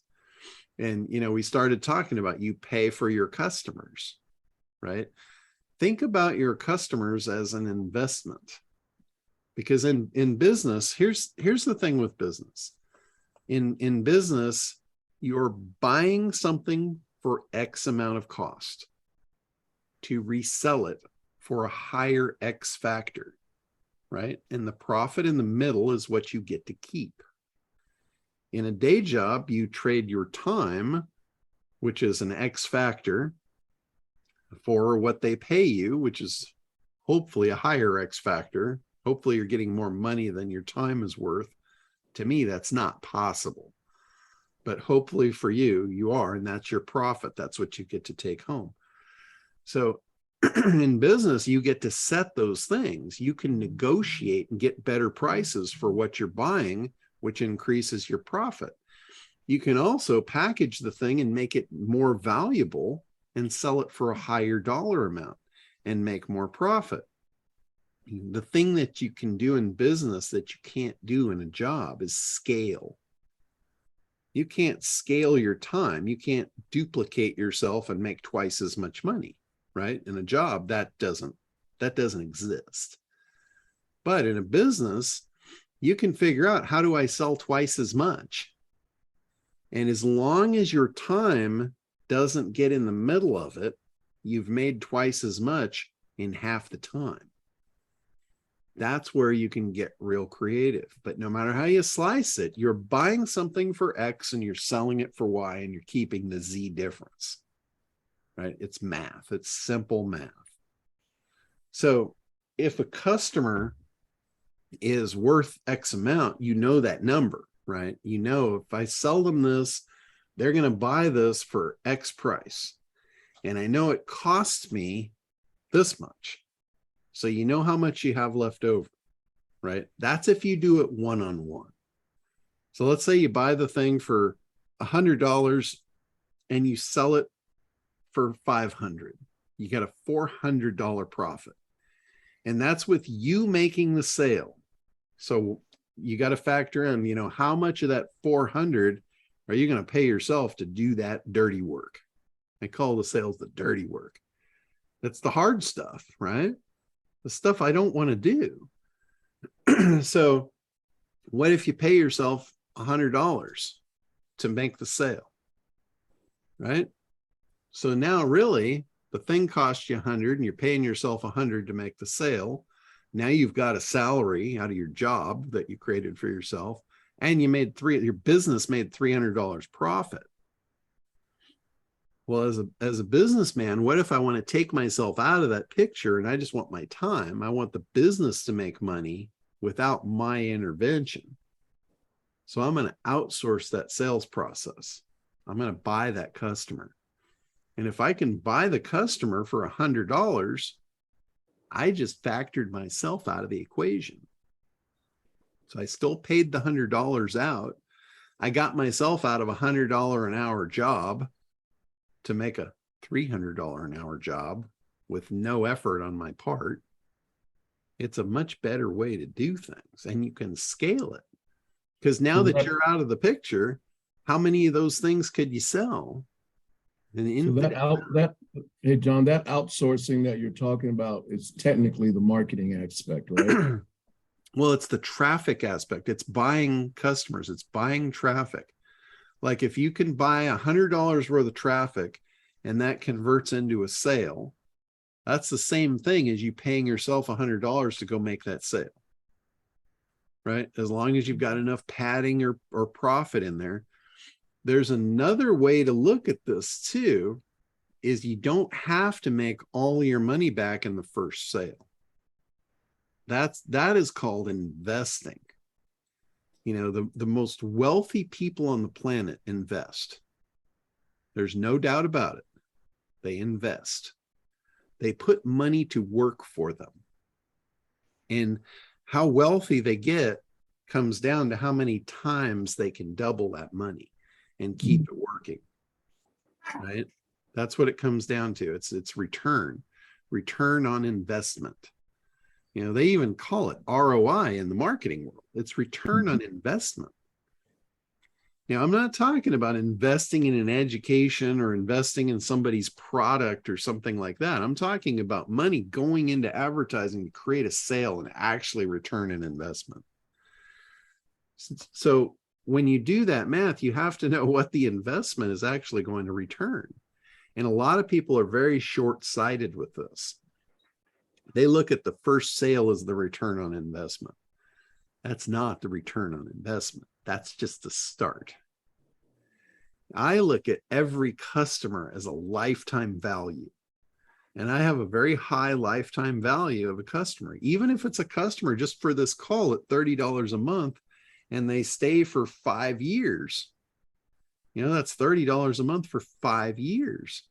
Speaker 1: And, we started talking about you pay for your customers, right? Think about your customers as an investment, because in business, here's the thing with business. In business, you're buying something for X amount of cost to resell it for a higher X factor, right? And the profit in the middle is what you get to keep. In a day job, you trade your time, which is an X factor, for what they pay you, which is hopefully a higher X factor. Hopefully you're getting more money than your time is worth. To me, that's not possible. But hopefully for you, you are, and that's your profit. That's what you get to take home. So in business, you get to set those things. You can negotiate and get better prices for what you're buying, which increases your profit. You can also package the thing and make it more valuable and sell it for a higher dollar amount and make more profit. The thing that you can do in business that you can't do in a job is scale. You can't scale your time. You can't duplicate yourself and make twice as much money, right? In a job, that doesn't exist. But in a business, you can figure out, how do I sell twice as much? And as long as your time doesn't get in the middle of it, you've made twice as much in half the time. That's where you can get real creative. But no matter how you slice it, you're buying something for X and you're selling it for Y, and you're keeping the Z difference, right? It's math. It's simple math. So if a customer is worth X amount, you know that number, right? You know, if I sell them this, they're going to buy this for X price. And I know it costs me this much. So you know how much you have left over, right? That's if you do it one-on-one. So let's say you buy the thing for $100 and you sell it for $500. You get a $400 profit. And that's with you making the sale. So you got to factor in, you know, how much of that 400 are you going to pay yourself to do that dirty work? I call the sales the dirty work. That's the hard stuff, right? The stuff I don't want to do. So what if you pay yourself $100 to make the sale, right? So now really the thing costs you 100 and you're paying yourself 100 to make the sale. Now you've got a salary out of your job that you created for yourself, and you made your business made $300 profit. Well, as a businessman, what if I want to take myself out of that picture and I just want my time? I want the business to make money without my intervention. So I'm going to outsource that sales process. I'm going to buy that customer. And if I can buy the customer for $100, I just factored myself out of the equation. So I still paid the $100 out. I got myself out of a $100 an hour job to make a $300 an hour job with no effort on my part. It's a much better way to do things, and you can scale it. Because now that you're out of the picture, how many of those things could you sell?
Speaker 3: So hey John, that outsourcing that you're talking about is technically the marketing aspect, right?
Speaker 1: Well, it's the traffic aspect. It's buying customers. It's buying traffic. Like if you can buy $100 worth of traffic and that converts into a sale, that's the same thing as you paying yourself $100 to go make that sale, right? As long as you've got enough padding or profit in there. There's another way to look at this too, is you don't have to make all your money back in the first sale. That is called investing. You know, the most wealthy people on the planet invest. There's no doubt about it. They invest. They put money to work for them. And how wealthy they get comes down to how many times they can double that money and keep it working, right? That's what it comes down to. It's return on investment. You know, they even call it ROI in the marketing world. It's return on investment. Now, I'm not talking about investing in an education or investing in somebody's product or something like that. I'm talking about money going into advertising to create a sale and actually return an investment. So when you do that math, you have to know what the investment is actually going to return. And a lot of people are very short-sighted with this. They look at the first sale as the return on investment. That's not the return on investment. That's just the start. I look at every customer as a lifetime value. And I have a very high lifetime value of a customer. Even if it's a customer just for this call at $30 a month and they stay for 5 years, you know, that's $30 a month for 5 years.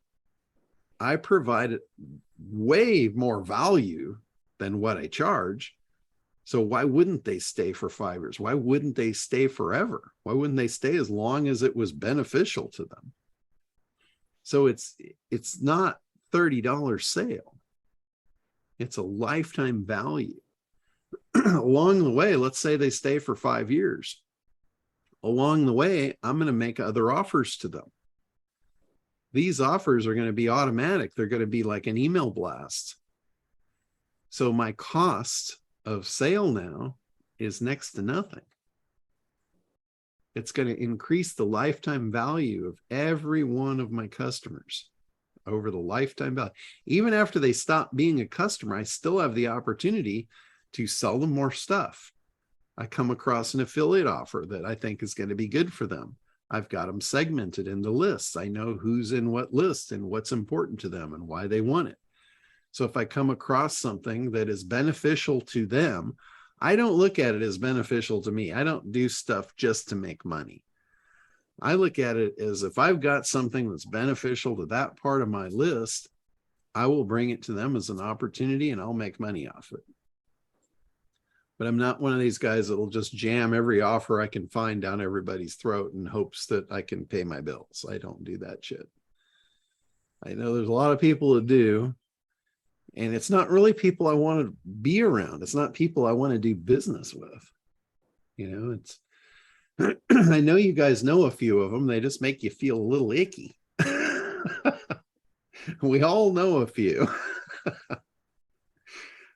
Speaker 1: I provide way more value than what I charge. So why wouldn't they stay for 5 years? Why wouldn't they stay forever? Why wouldn't they stay as long as it was beneficial to them? So it's not $30 sale. It's a lifetime value. along the way, let's say they stay for 5 years. Along the way, I'm going to make other offers to them. These offers are going to be automatic. They're going to be like an email blast. So my cost of sale now is next to nothing. It's going to increase the lifetime value of every one of my customers over the lifetime value. Even after they stop being a customer, I still have the opportunity to sell them more stuff. I come across an affiliate offer that I think is going to be good for them. I've got them segmented into lists. I know who's in what list and what's important to them and why they want it. So if I come across something that is beneficial to them, I don't look at it as beneficial to me. I don't do stuff just to make money. I look at it as if I've got something that's beneficial to that part of my list, I will bring it to them as an opportunity and I'll make money off it. But I'm not one of these guys that'll just jam every offer I can find down everybody's throat in hopes that I can pay my bills. I don't do that shit. I know there's a lot of people that do. And it's not really people I want to be around. It's not people I want to do business with. You know, it's, I know you guys know a few of them. They just make you feel a little icky. We all know a few.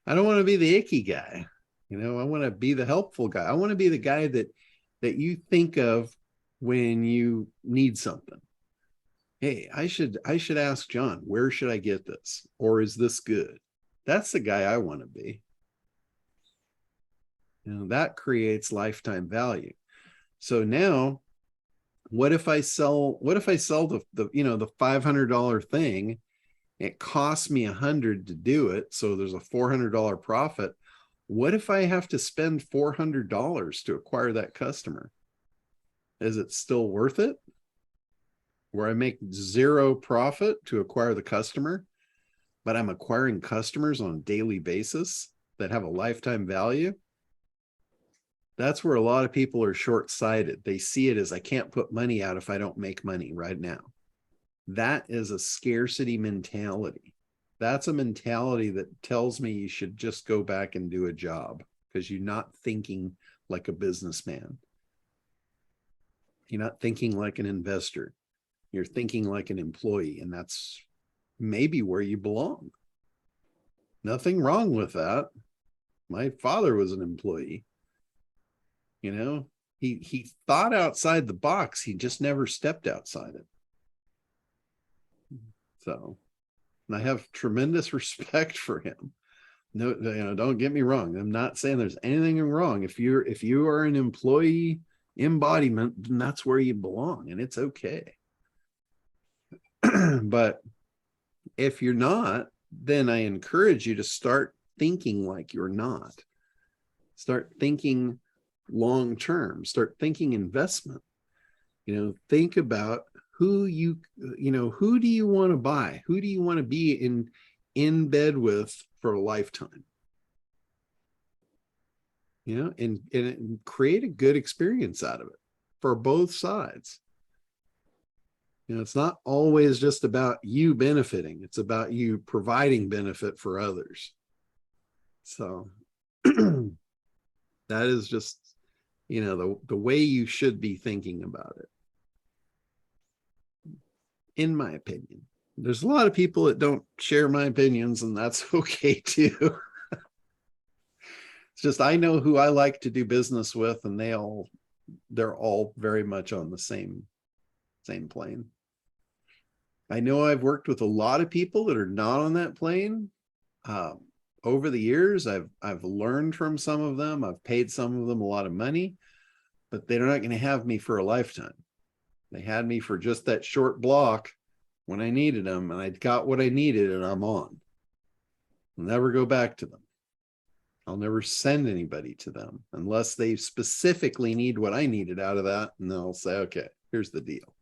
Speaker 1: I don't want to be the icky guy. You know, I want to be the helpful guy. I want to be the guy that you think of when you need something. Hey, I should ask John, where should I get this? Or is this good? That's the guy I want to be. You know, that creates lifetime value. So now, what if I sell the you know, the $500 thing? It costs me $100 to do it. So there's a $400 profit. What if I have to spend $400 to acquire that customer? Is it still worth it? Where I make zero profit to acquire the customer, but I'm acquiring customers on a daily basis that have a lifetime value. That's where a lot of people are short-sighted. They see it as I can't put money out if I don't make money right now. That is a scarcity mentality. That's a mentality that tells me you should just go back and do a job because you're not thinking like a businessman. You're not thinking like an investor. You're thinking like an employee, and that's maybe where you belong. Nothing wrong with that. My father was an employee. You know, he thought outside the box. He just never stepped outside it. So, and I have tremendous respect for him. No, you know, don't get me wrong. I'm not saying there's anything wrong. If you are an employee embodiment, then that's where you belong, and it's okay. But if you're not, then I encourage you to start thinking like you're not. Start thinking long term. Start thinking investment. You know, think about who you know, who do you want to buy? Who do you want to be in bed with for a lifetime? You know, and create a good experience out of it for both sides. You know, it's not always just about you benefiting. It's about you providing benefit for others. So that is just, you know, the way you should be thinking about it. In my opinion, there's a lot of people that don't share my opinions, and that's okay too. It's just, I know who I like to do business with, and they're all very much on the same plane. I know I've worked with a lot of people that are not on that plane. Over the years, I've learned from some of them. I've paid some of them a lot of money, but they're not going to have me for a lifetime. They had me for just that short block when I needed them, and I got what I needed, and I'm on. I'll never go back to them. I'll never send anybody to them unless they specifically need what I needed out of that, and they'll say, okay, here's the deal.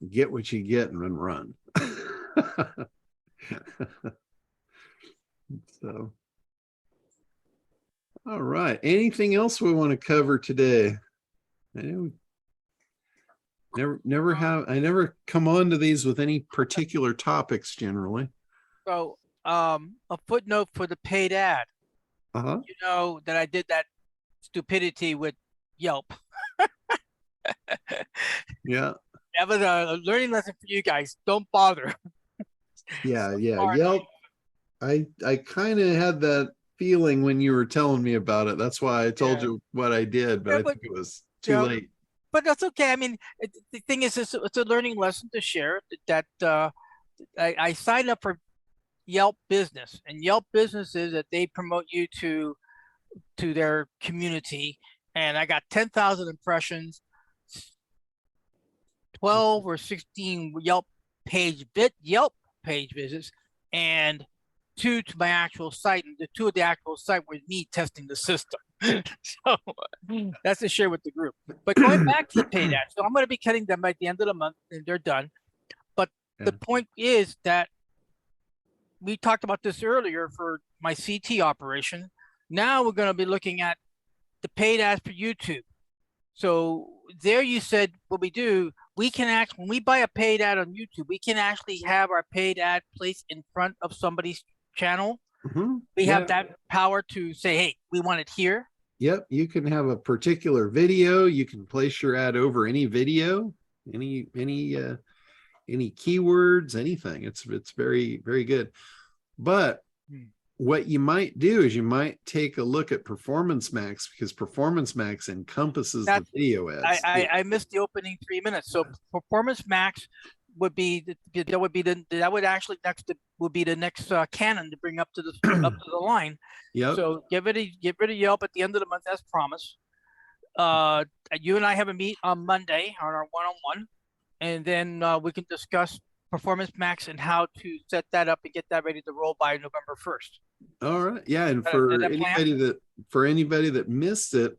Speaker 1: Get what you get and then run. So, all right. Anything else we want to cover today? I know I never come on to these with any particular topics generally.
Speaker 4: So, a footnote for the paid ad.
Speaker 1: Uh-huh.
Speaker 4: you know that I did that stupidity with Yelp.
Speaker 1: Yeah.
Speaker 4: That was a learning lesson for you guys. Don't bother.
Speaker 1: Yeah. Yeah.
Speaker 4: Smart.
Speaker 1: Yelp. I kind of had that feeling when you were telling me about it. That's why I told
Speaker 4: Yeah.
Speaker 1: you what I did, but
Speaker 4: Yeah,
Speaker 1: I
Speaker 4: but
Speaker 1: think it was
Speaker 4: you
Speaker 1: too
Speaker 4: know,
Speaker 1: late.
Speaker 4: but that's okay. I mean, the thing is, it's a learning lesson to share that I signed up for Yelp Business, and Yelp Business is that they promote you to their community, and I got 10,000 impressions, 12 or 16 Yelp page visits, and two to my actual site, and the two of the actual site were me testing the system. So that's to share with the group. But going back to the paid ads, so I'm going to be cutting them by the end of the month, and they're done. But the point is that we talked about this earlier for my CT operation. Now we're going to be looking at the paid ads for YouTube. So there you said what we do, we can when we buy a paid ad on YouTube, we can actually have our paid ad placed in front of somebody's channel. We have that power to say, hey, we want it here.
Speaker 1: Yep, you can have a particular video. You can place your ad over any video, any keywords, anything. It's very, very good. But what you might do is you might take a look at Performance Max, because Performance Max encompasses the video ads.
Speaker 4: I missed the opening 3 minutes. So Performance Max would be that would actually would be the next cannon to bring up to the line.
Speaker 1: Yep.
Speaker 4: So get rid of Yelp at the end of the month as promised. You and I have a meet on Monday on our one-on-one, and then we can discuss Performance Max and how to set that up and get that ready to roll by November 1st.
Speaker 1: All right. Yeah. And for anybody that missed it,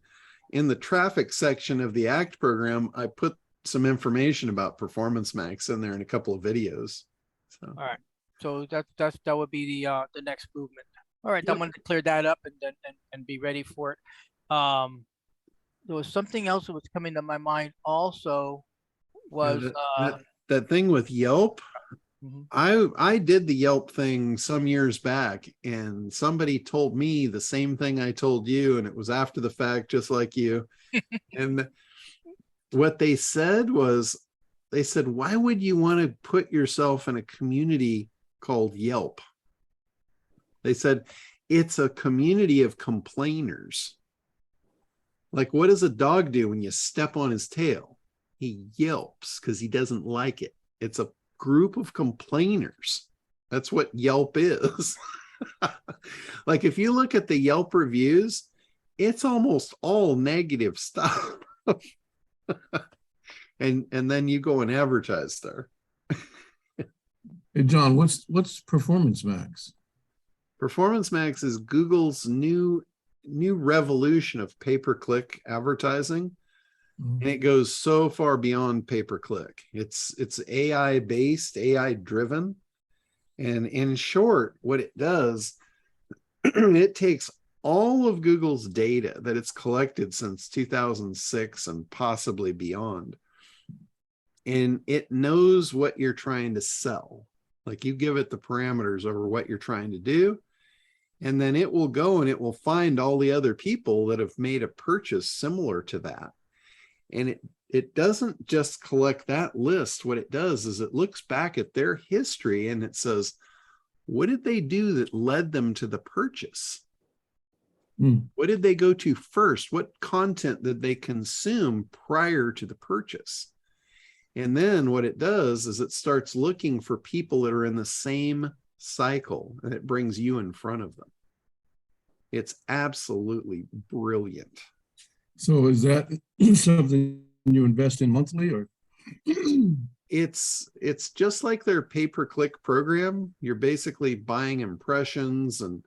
Speaker 1: in the traffic section of the ACT program, I put some information about Performance Max in there in a couple of videos. So
Speaker 4: all right. So that would be the next movement. All right,
Speaker 1: Yep.
Speaker 4: I'm going to clear that up and be ready for it. There was something else that was coming to my mind also was
Speaker 1: that thing with Yelp. I did the Yelp thing some years back, and somebody told me the same thing I told you, and it was after the fact, just like you. And what they said was, why would you want to put yourself in a community called Yelp? They said, it's a community of complainers. Like, what does a dog do when you step on his tail? He yelps because he doesn't like it. It's a group of complainers. That's what Yelp is. Like, if you look at the Yelp reviews, it's almost all negative stuff. and then you go and advertise there.
Speaker 3: Hey, John, what's Performance Max?
Speaker 1: Performance Max is Google's new revolution of pay-per-click advertising. And it goes so far beyond pay-per-click. It's AI based, AI driven. And in short, what it does, it takes all of Google's data that it's collected since 2006 and possibly beyond, and it knows what you're trying to sell. Like, you give it the parameters over what you're trying to do, and then it will go and it will find all the other people that have made a purchase similar to that. And it doesn't just collect that list. What it does is it looks back at their history and it says, what did they do that led them to the purchase? What did they go to first? What content did they consume prior to the purchase? And then what it does is it starts looking for people that are in the same cycle, and it brings you in front of them. It's absolutely brilliant.
Speaker 3: So is that something you invest in monthly, or?
Speaker 1: It's just like their pay-per-click program. You're basically buying impressions, and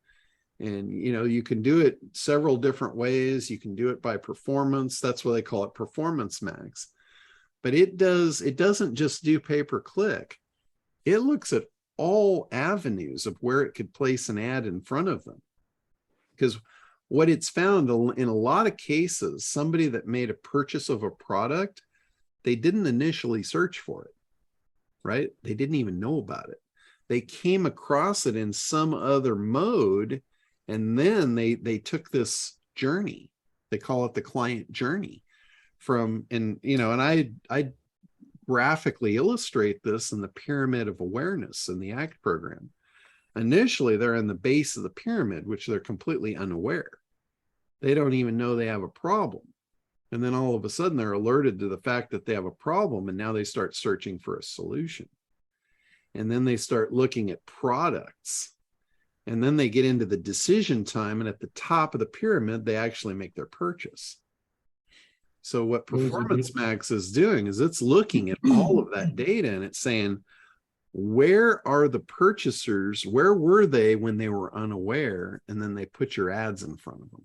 Speaker 1: you can do it several different ways. You can do it by performance. That's why they call it Performance Max. But it doesn't just do pay-per-click. It looks at all avenues of where it could place an ad in front of them. Because what it's found in a lot of cases, somebody that made a purchase of a product, they didn't initially search for it, right? They didn't even know about it. They came across it in some other mode, And then they took this journey, they call it the client journey from, and I graphically illustrate this in the pyramid of awareness in the ACT program. Initially, they're in the base of the pyramid, which they're completely unaware. They don't even know they have a problem. And then all of a sudden they're alerted to the fact that they have a problem, and now they start searching for a solution. And then they start looking at products. And then they get into the decision time, and at the top of the pyramid, they actually make their purchase. So what Performance Max is doing is it's looking at all of that data, and it's saying, where are the purchasers? Where were they when they were unaware? And then they put your ads in front of them.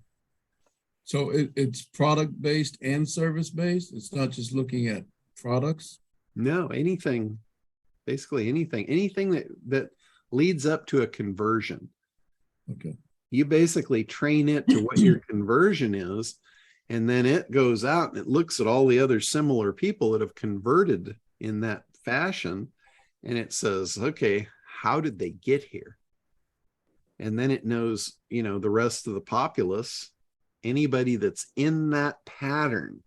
Speaker 3: So it's product-based and service-based? It's not just looking at products?
Speaker 1: No, anything, basically anything that leads up to a conversion.
Speaker 3: Okay.
Speaker 1: You basically train it to what your conversion is, and then it goes out and it looks at all the other similar people that have converted in that fashion, and it says, okay, how did they get here? And then it knows, the rest of the populace, anybody that's in that pattern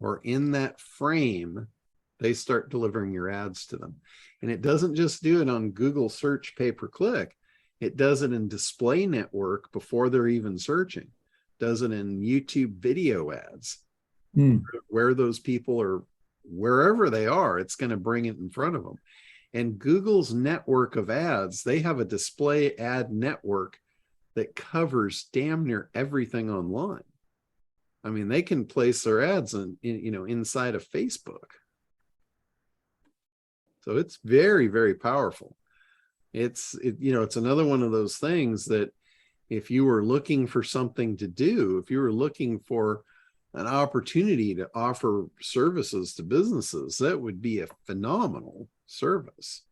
Speaker 1: or in that frame, they start delivering your ads to them. And it doesn't just do it on Google search pay-per-click. It does it in display network before they're even searching. Does it in YouTube video ads. Where those people are, wherever they are, it's going to bring it in front of them. And Google's network of ads, they have a display ad network that covers damn near everything online. I mean, they can place their ads inside of Facebook. So it's very, very powerful. It's another one of those things that if you were looking for something to do, if you were looking for an opportunity to offer services to businesses, that would be a phenomenal service.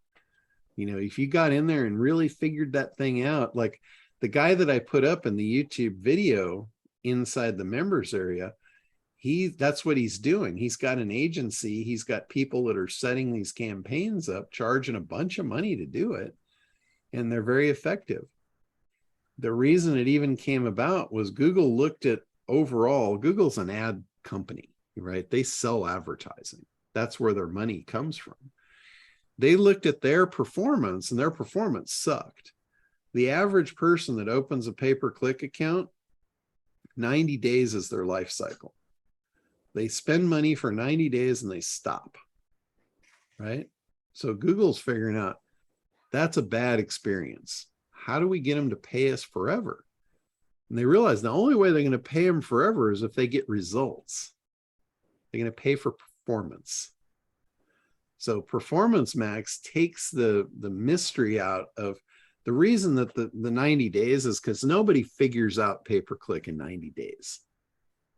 Speaker 1: If you got in there and really figured that thing out, like the guy that I put up in the YouTube video inside the members area, that's what he's doing. He's got an agency. He's got people that are setting these campaigns up, charging a bunch of money to do it. And they're very effective. The reason it even came about was Google looked at overall, Google's an ad company, right? They sell advertising. That's where their money comes from. They looked at their performance, and their performance sucked. The average person that opens a pay-per-click account, 90 days is their life cycle. They spend money for 90 days and they stop, right? So Google's figuring out that's a bad experience. How do we get them to pay us forever? And they realize the only way they're going to pay them forever is if they get results. They're going to pay for performance. So Performance Max takes the mystery out of the reason that the 90 days is because nobody figures out pay-per-click in 90 days.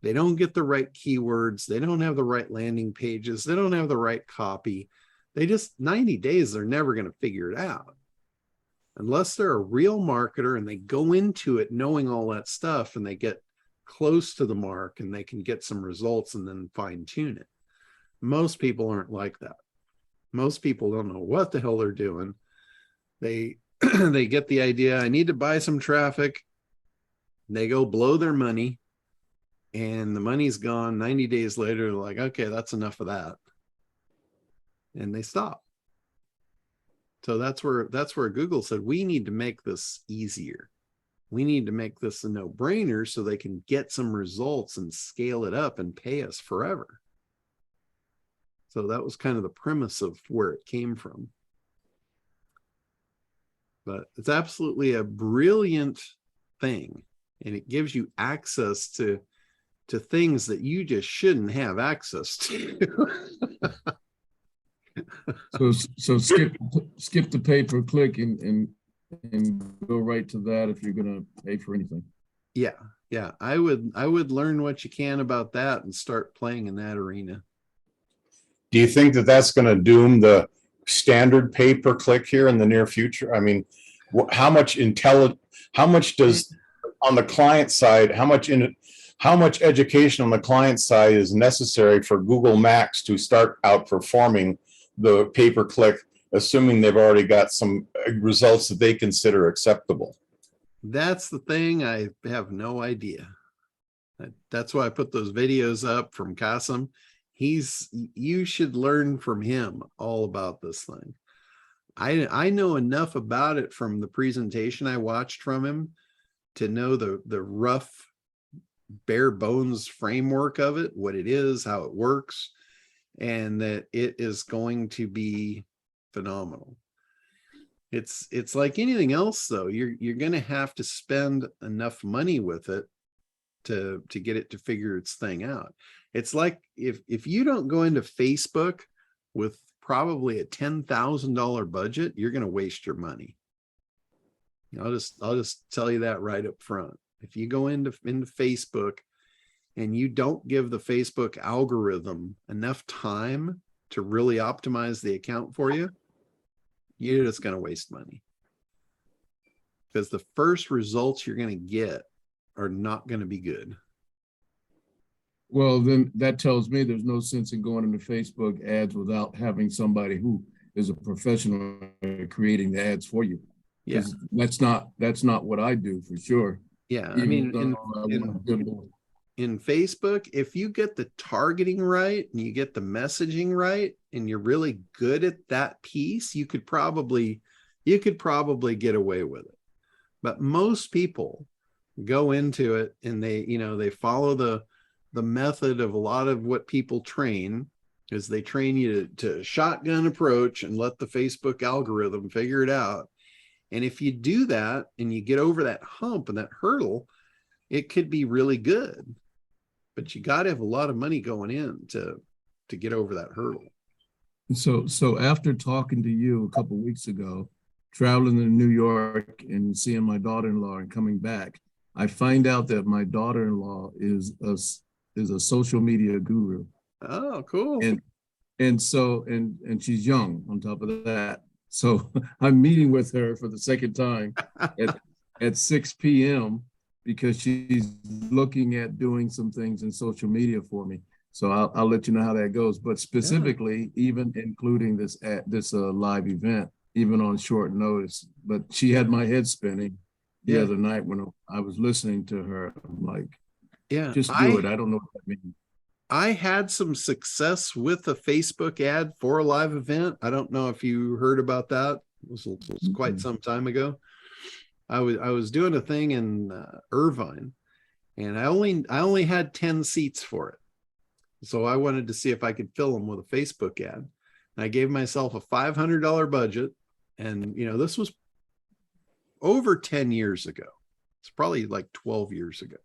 Speaker 1: They don't get the right keywords. They don't have the right landing pages. They don't have the right copy. They just 90 days, they're never going to figure it out. Unless they're a real marketer and they go into it knowing all that stuff and they get close to the mark and they can get some results and then fine tune it. Most people aren't like that. Most people don't know what the hell they're doing. They they get the idea, I need to buy some traffic. They go blow their money and the money's gone. 90 days later, they're like, okay, that's enough of that. And they stop. So that's where Google said, we need to make this easier. We need to make this a no-brainer so they can get some results and scale it up and pay us forever. So that was kind of the premise of where it came from. But it's absolutely a brilliant thing. And it gives you access to things that you just shouldn't have access to.
Speaker 3: So skip the pay-per-click and go right to that if you're going to pay for anything.
Speaker 1: Yeah. I would learn what you can about that and start playing in that arena.
Speaker 2: Do you think that that's going to doom the standard pay-per-click here in the near future? I mean, how much does on the client side, how much education on the client side is necessary for Google Max to start outperforming the pay-per-click, assuming they've already got some results that they consider acceptable?
Speaker 1: That's the thing. I have no idea. That's why I put those videos up from Chasm. You should learn from him all about this thing. I know enough about it from the presentation I watched from him to know the rough, bare bones framework of it, what it is, how it works, and that it is going to be phenomenal. It's like anything else, though. You're going to have to spend enough money with it to get it to figure its thing out. It's like if you don't go into Facebook with probably a $10,000 budget, you're going to waste your money. I'll just tell you that right up front. If you go into Facebook and you don't give the Facebook algorithm enough time to really optimize the account for you, you're just going to waste money. Because the first results you're going to get are not going to be good.
Speaker 3: Well, then that tells me there's no sense in going into Facebook ads without having somebody who is a professional at creating the ads for you.
Speaker 1: Yeah,
Speaker 3: that's not what I do for sure.
Speaker 1: yeah. I mean, in Facebook, if you get the targeting right and you get the messaging right and you're really good at that piece, you could probably get away with it. But most people go into it and they follow the method of a lot of what people train, is they train you to shotgun approach and let the Facebook algorithm figure it out. And if you do that and you get over that hump and that hurdle, it could be really good. But you got to have a lot of money going in to get over that hurdle.
Speaker 3: So after talking to you a couple of weeks ago, traveling to New York and seeing my daughter-in-law and coming back, I find out that my daughter-in-law is a social media guru.
Speaker 1: Oh, cool.
Speaker 3: And she's young on top of that. So I'm meeting with her for the second time at 6 p.m. because she's looking at doing some things in social media for me. So I'll let you know how that goes. But specifically, even including this live event, even on short notice. But she had my head spinning the other night when I was listening to her. I'm like, just do it. I don't know what that means.
Speaker 1: I had some success with a Facebook ad for a live event. I don't know if you heard about that. It was quite some time ago. I was doing a thing in Irvine, and I only had 10 seats for it. So I wanted to see if I could fill them with a Facebook ad. And I gave myself a $500 budget, and this was over 10 years ago. It's probably like 12 years ago.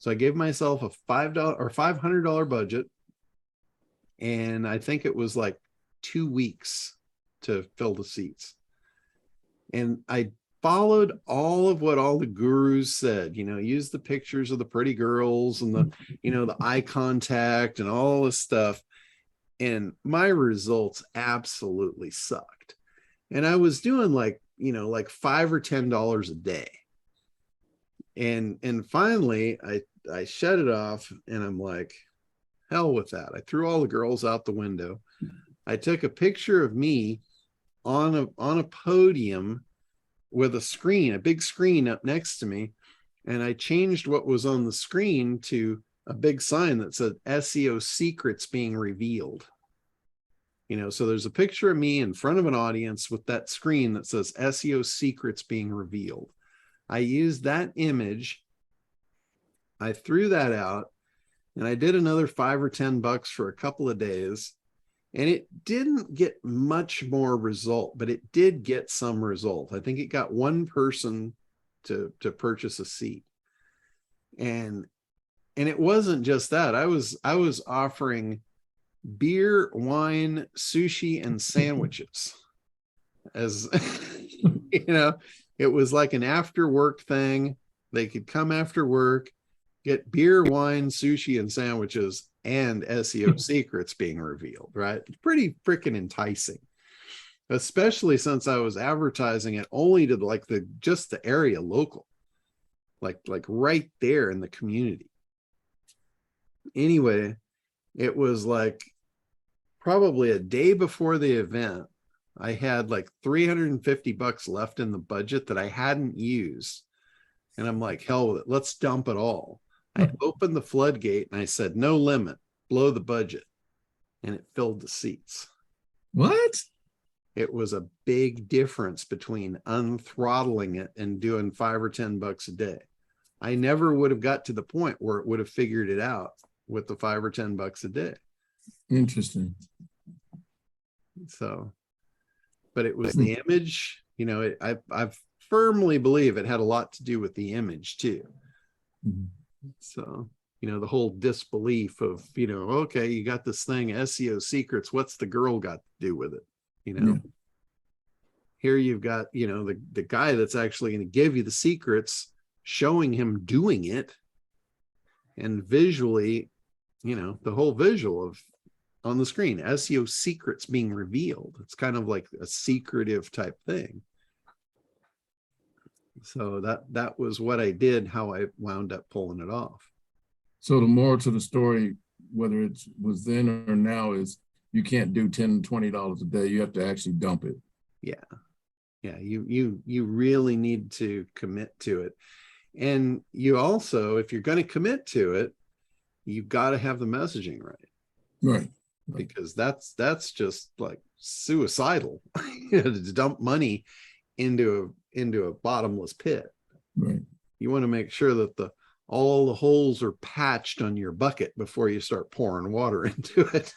Speaker 1: So I gave myself a $500 budget, and I think it was like 2 weeks to fill the seats. And I followed all of what all the gurus said, use the pictures of the pretty girls and the eye contact and all this stuff. And my results absolutely sucked. And I was doing like $5 or $10 a day. And finally I shut it off, and I'm like, hell with that. I threw all the girls out the window. I took a picture of me on a podium with a big screen up next to me. And I changed what was on the screen to a big sign that said SEO secrets being revealed. So there's a picture of me in front of an audience with that screen that says SEO secrets being revealed. I used that image. I threw that out, and I did another $5 or $10 for a couple of days, and it didn't get much more result, but it did get some result. I think it got one person to purchase a seat. And it wasn't just that. I was offering beer, wine, sushi, and sandwiches as it was like an after work thing. They could come after work, get beer, wine, sushi, and sandwiches, and SEO secrets being revealed, right? Pretty freaking enticing, especially since I was advertising it only to just the area local, like right there in the community. Anyway, it was like probably a day before the event, I had like $350 left in the budget that I hadn't used. And I'm like, hell with it, let's dump it all. I opened the floodgate and I said, no limit, blow the budget. And it filled the seats.
Speaker 3: What?
Speaker 1: It was a big difference between unthrottling it and doing $5 or $10 a day. I never would have got to the point where it would have figured it out with the $5 or $10 a day.
Speaker 3: Interesting.
Speaker 1: So, but it was the image, you know, I firmly believe it had a lot to do with the image too.
Speaker 3: Mhm.
Speaker 1: So, you know, the whole disbelief of, you know, okay, you got this thing, SEO secrets, what's the girl got to do with it? You know,
Speaker 3: Yeah.
Speaker 1: Here you've got, you know, the guy that's actually going to give you the secrets, showing him doing it, and visually, you know, the whole visual of on the screen, SEO secrets being revealed. It's kind of like a secretive type thing. So that was what I did, how I wound up pulling it off.
Speaker 3: So the moral to the story, whether it was then or now, is you can't do $10, $20 a day. You have to actually dump it.
Speaker 1: Yeah. Yeah. You really need to commit to it. And you also, if you're going to commit to it, you've got to have the messaging right.
Speaker 3: Right.
Speaker 1: Because that's just like suicidal to dump money into a bottomless pit.
Speaker 3: Right.
Speaker 1: You want to make sure that all the holes are patched on your bucket before you start pouring water into it.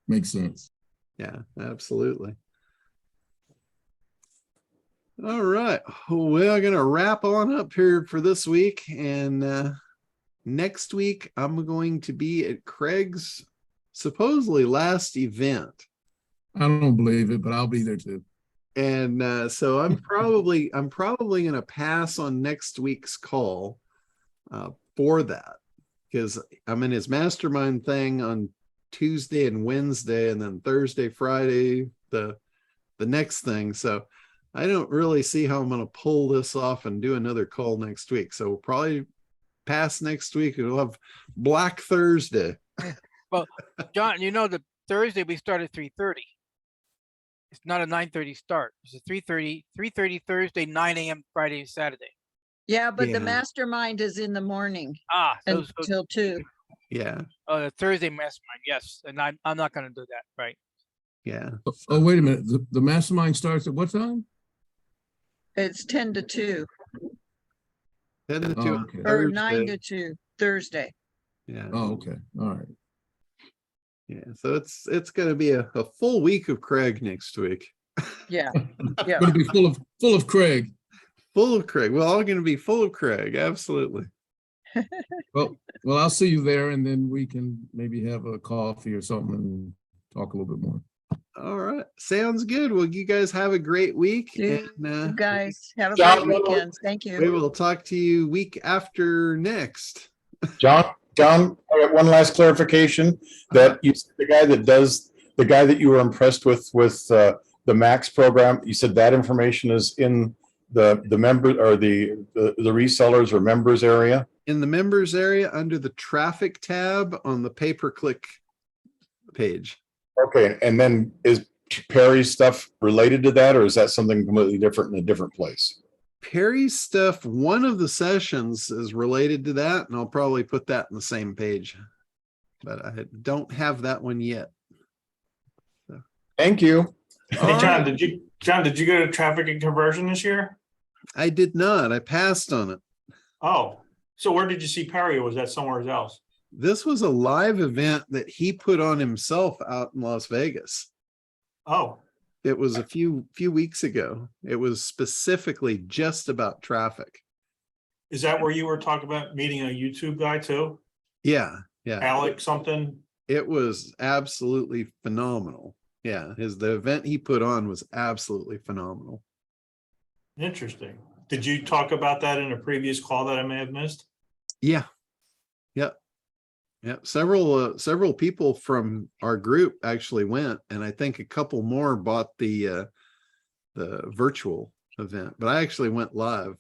Speaker 3: Makes sense.
Speaker 1: Yeah, absolutely. All right. We're going to wrap on up here for this week. And next week, I'm going to be at Craig's supposedly last event.
Speaker 3: I don't believe it, but I'll be there too.
Speaker 1: And so I'm probably going to pass on next week's call for that, because I'm in his mastermind thing on Tuesday and Wednesday, and then Thursday, Friday, the next thing. So I don't really see how I'm going to pull this off and do another call next week. So we'll probably pass next week and we'll have Black Thursday.
Speaker 4: Well, John, you know, the Thursday we start at 3:30. It's not a 9:30 start. It's a 3:30 Thursday, 9 a.m. Friday and Saturday.
Speaker 5: Yeah, but
Speaker 1: Yeah.
Speaker 5: the mastermind is in the morning
Speaker 4: So
Speaker 5: until 2.
Speaker 1: Yeah.
Speaker 4: the Thursday mastermind, yes. And I'm not going to do that, right?
Speaker 1: Yeah.
Speaker 3: Oh, wait a minute. The mastermind starts at what time?
Speaker 5: It's 10 to 2
Speaker 1: 10 to 2
Speaker 3: Oh,
Speaker 1: on
Speaker 3: okay.
Speaker 5: or 9
Speaker 1: Thursday.
Speaker 5: to 2 Thursday.
Speaker 1: Yeah.
Speaker 3: Oh, okay. All right.
Speaker 1: Yeah. So it's going to be a full week of Craig next week.
Speaker 5: Yeah. Yeah.
Speaker 3: Going to be full of Craig.
Speaker 1: Full of Craig. We're all going to be full of Craig. Absolutely.
Speaker 3: Well, I'll see you there, and then we can maybe have a coffee or something and talk a little bit more.
Speaker 1: All right. Sounds good. Well, you guys have a great week.
Speaker 5: You
Speaker 1: And
Speaker 5: guys have a
Speaker 2: John,
Speaker 5: great weekend. Thank
Speaker 1: we
Speaker 5: you.
Speaker 1: will talk to you week after next.
Speaker 2: John, I got one last clarification that you, the guy that you were impressed with the Max program, you said that information is in the member or the resellers or members area.
Speaker 1: In the members area under the traffic tab on the pay-per-click page.
Speaker 2: Okay, and then is Perry's stuff related to that, or is that something completely different in a different place?
Speaker 1: Perry's stuff, one of the sessions is related to that, and I'll probably put that in the same page, but I don't have that one yet. So.
Speaker 2: Thank you.
Speaker 6: Hey, John, did you go to traffic and conversion this year?
Speaker 1: I did not. I passed on it.
Speaker 6: Oh, so where did you see Perry, or was that somewhere else?
Speaker 1: This was a live event that he put on himself out in Las Vegas.
Speaker 6: Oh,
Speaker 1: It was a few weeks ago. It was specifically just about traffic.
Speaker 6: is that where you were talking about meeting a YouTube guy too?
Speaker 1: Yeah.
Speaker 6: Alex something?
Speaker 1: It was absolutely phenomenal. Yeah, the event he put on was absolutely phenomenal.
Speaker 6: Interesting. Did you talk about that in a previous call that I may have missed?
Speaker 1: Yeah. Several people from our group actually went, and I think a couple more bought the virtual event, but I actually went live.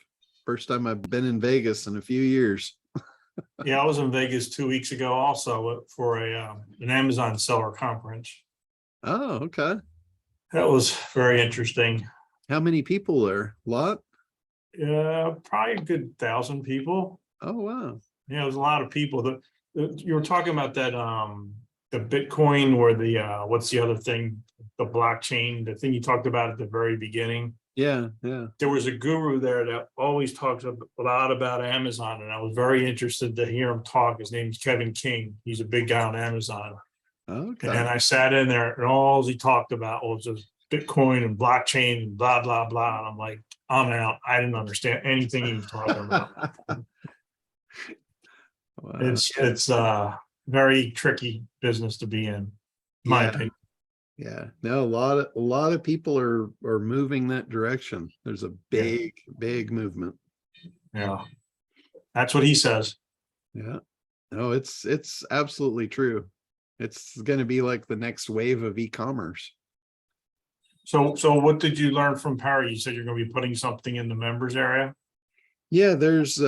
Speaker 1: First time I've been in Vegas in a few years.
Speaker 6: Yeah, I was in Vegas 2 weeks ago also for an Amazon seller conference.
Speaker 1: Oh, okay.
Speaker 6: That was very interesting.
Speaker 1: How many people there? A lot?
Speaker 6: Probably a good 1,000 people.
Speaker 1: Oh, wow.
Speaker 6: Yeah, there's a lot of people. You were talking about that the Bitcoin or the what's the other thing? The blockchain, the thing you talked about at the very beginning.
Speaker 1: Yeah, yeah.
Speaker 6: There was a guru there that always talks a lot about Amazon, and I was very interested to hear him talk. His name's Kevin King. He's a big guy on Amazon.
Speaker 1: Okay.
Speaker 6: And I sat in there, and all he talked about was just Bitcoin and blockchain and blah blah blah. And I'm like, I'm out. I didn't understand anything he was talking about.
Speaker 1: Wow.
Speaker 6: It's very tricky business to be in my
Speaker 1: Yeah.
Speaker 6: opinion.
Speaker 1: Yeah, no, a lot of people are moving that direction. There's a big movement.
Speaker 6: Yeah, that's what he says.
Speaker 1: Yeah, no, it's absolutely true. It's going to be like the next wave of e-commerce.
Speaker 6: So what did you learn from Perry? You said you're going to be putting something in the members area.
Speaker 1: Yeah, there's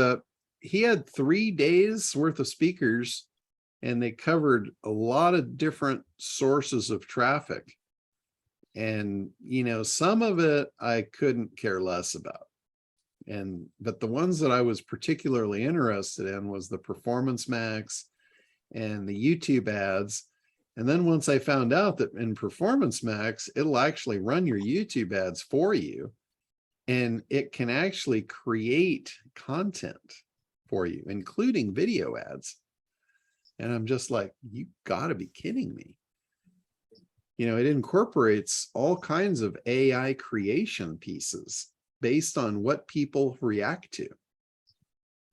Speaker 1: he had 3 days worth of speakers, and they covered a lot of different sources of traffic. And, you know, some of it I couldn't care less about. But the ones that I was particularly interested in was the Performance Max and the YouTube ads. And then once I found out that in Performance Max, it'll actually run your YouTube ads for you, and it can actually create content for you, including video ads. And I'm just like, you gotta be kidding me. You know, it incorporates all kinds of AI creation pieces based on what people react to.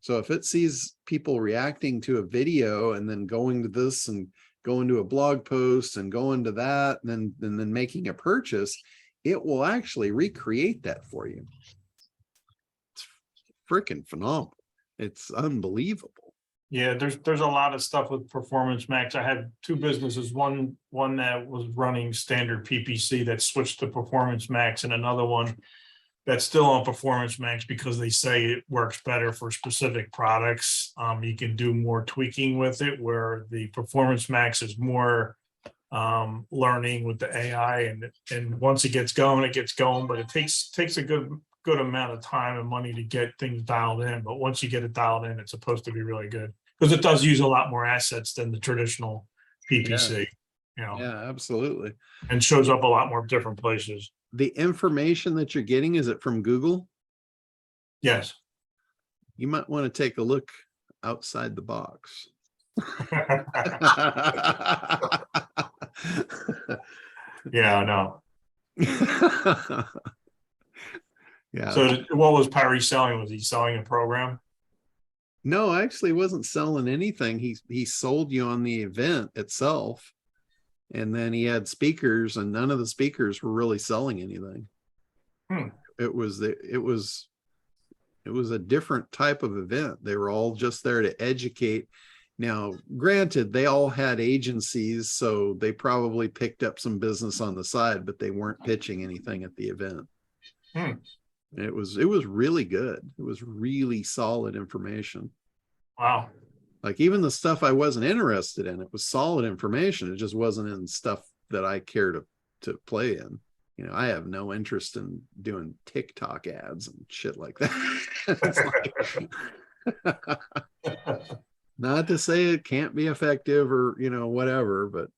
Speaker 1: So if it sees people reacting to a video and then going to this and going to a blog post and going to that and then making a purchase, it will actually recreate that for you. It's freaking phenomenal. It's unbelievable.
Speaker 6: Yeah, there's a lot of stuff with Performance Max. I had 2 businesses, one that was running standard PPC that switched to Performance Max, and another one that's still on Performance Max because they say it works better for specific products. You can do more tweaking with it, where the Performance Max is more learning with the AI, and once it gets going, but it takes a good amount of time and money to get things dialed in. But once you get it dialed in, it's supposed to be really good, because it does use a lot more assets than the traditional PPC, you know.
Speaker 1: Yeah, absolutely.
Speaker 6: And shows up a lot more different places.
Speaker 1: The information that you're getting, is it from Google?
Speaker 6: Yes.
Speaker 1: You might want to take a look outside the box.
Speaker 6: Yeah, I know.
Speaker 1: Yeah.
Speaker 6: So what was Perry selling? Was he selling a program?
Speaker 1: No, actually wasn't selling anything. He sold you on the event itself. And then he had speakers, and none of the speakers were really selling anything. It was a different type of event. They were all just there to educate. Now, granted, they all had agencies, so they probably picked up some business on the side, but they weren't pitching anything at the event. It was really good. It was really solid information.
Speaker 6: Wow.
Speaker 1: Like even the stuff I wasn't interested in, it was solid information. It just wasn't in stuff that I care to play in. You know, I have no interest in doing TikTok ads and shit like that. Not to say it can't be effective or, you know, whatever, but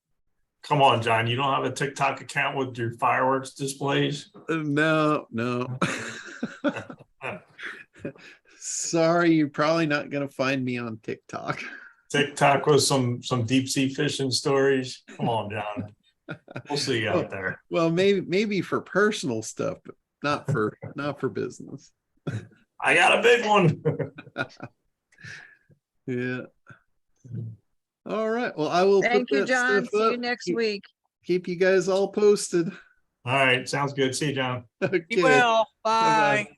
Speaker 6: Come on, John, you don't have a TikTok account with your fireworks displays?
Speaker 1: no. Sorry, you're probably not going to find me on TikTok.
Speaker 6: TikTok with some deep sea fishing stories. Come on, John. We'll see you out there.
Speaker 1: Well, maybe for personal stuff, but not for business.
Speaker 6: I got a big one.
Speaker 1: Yeah. All right. Well, I will.
Speaker 5: Thank
Speaker 1: put
Speaker 5: you,
Speaker 1: that
Speaker 5: John.
Speaker 1: stuff
Speaker 5: See you
Speaker 1: up.
Speaker 5: next week.
Speaker 1: Keep you guys all posted.
Speaker 6: All right, sounds good. See you, John.
Speaker 1: Okay.
Speaker 4: Be well.
Speaker 1: Bye-bye.
Speaker 4: Bye.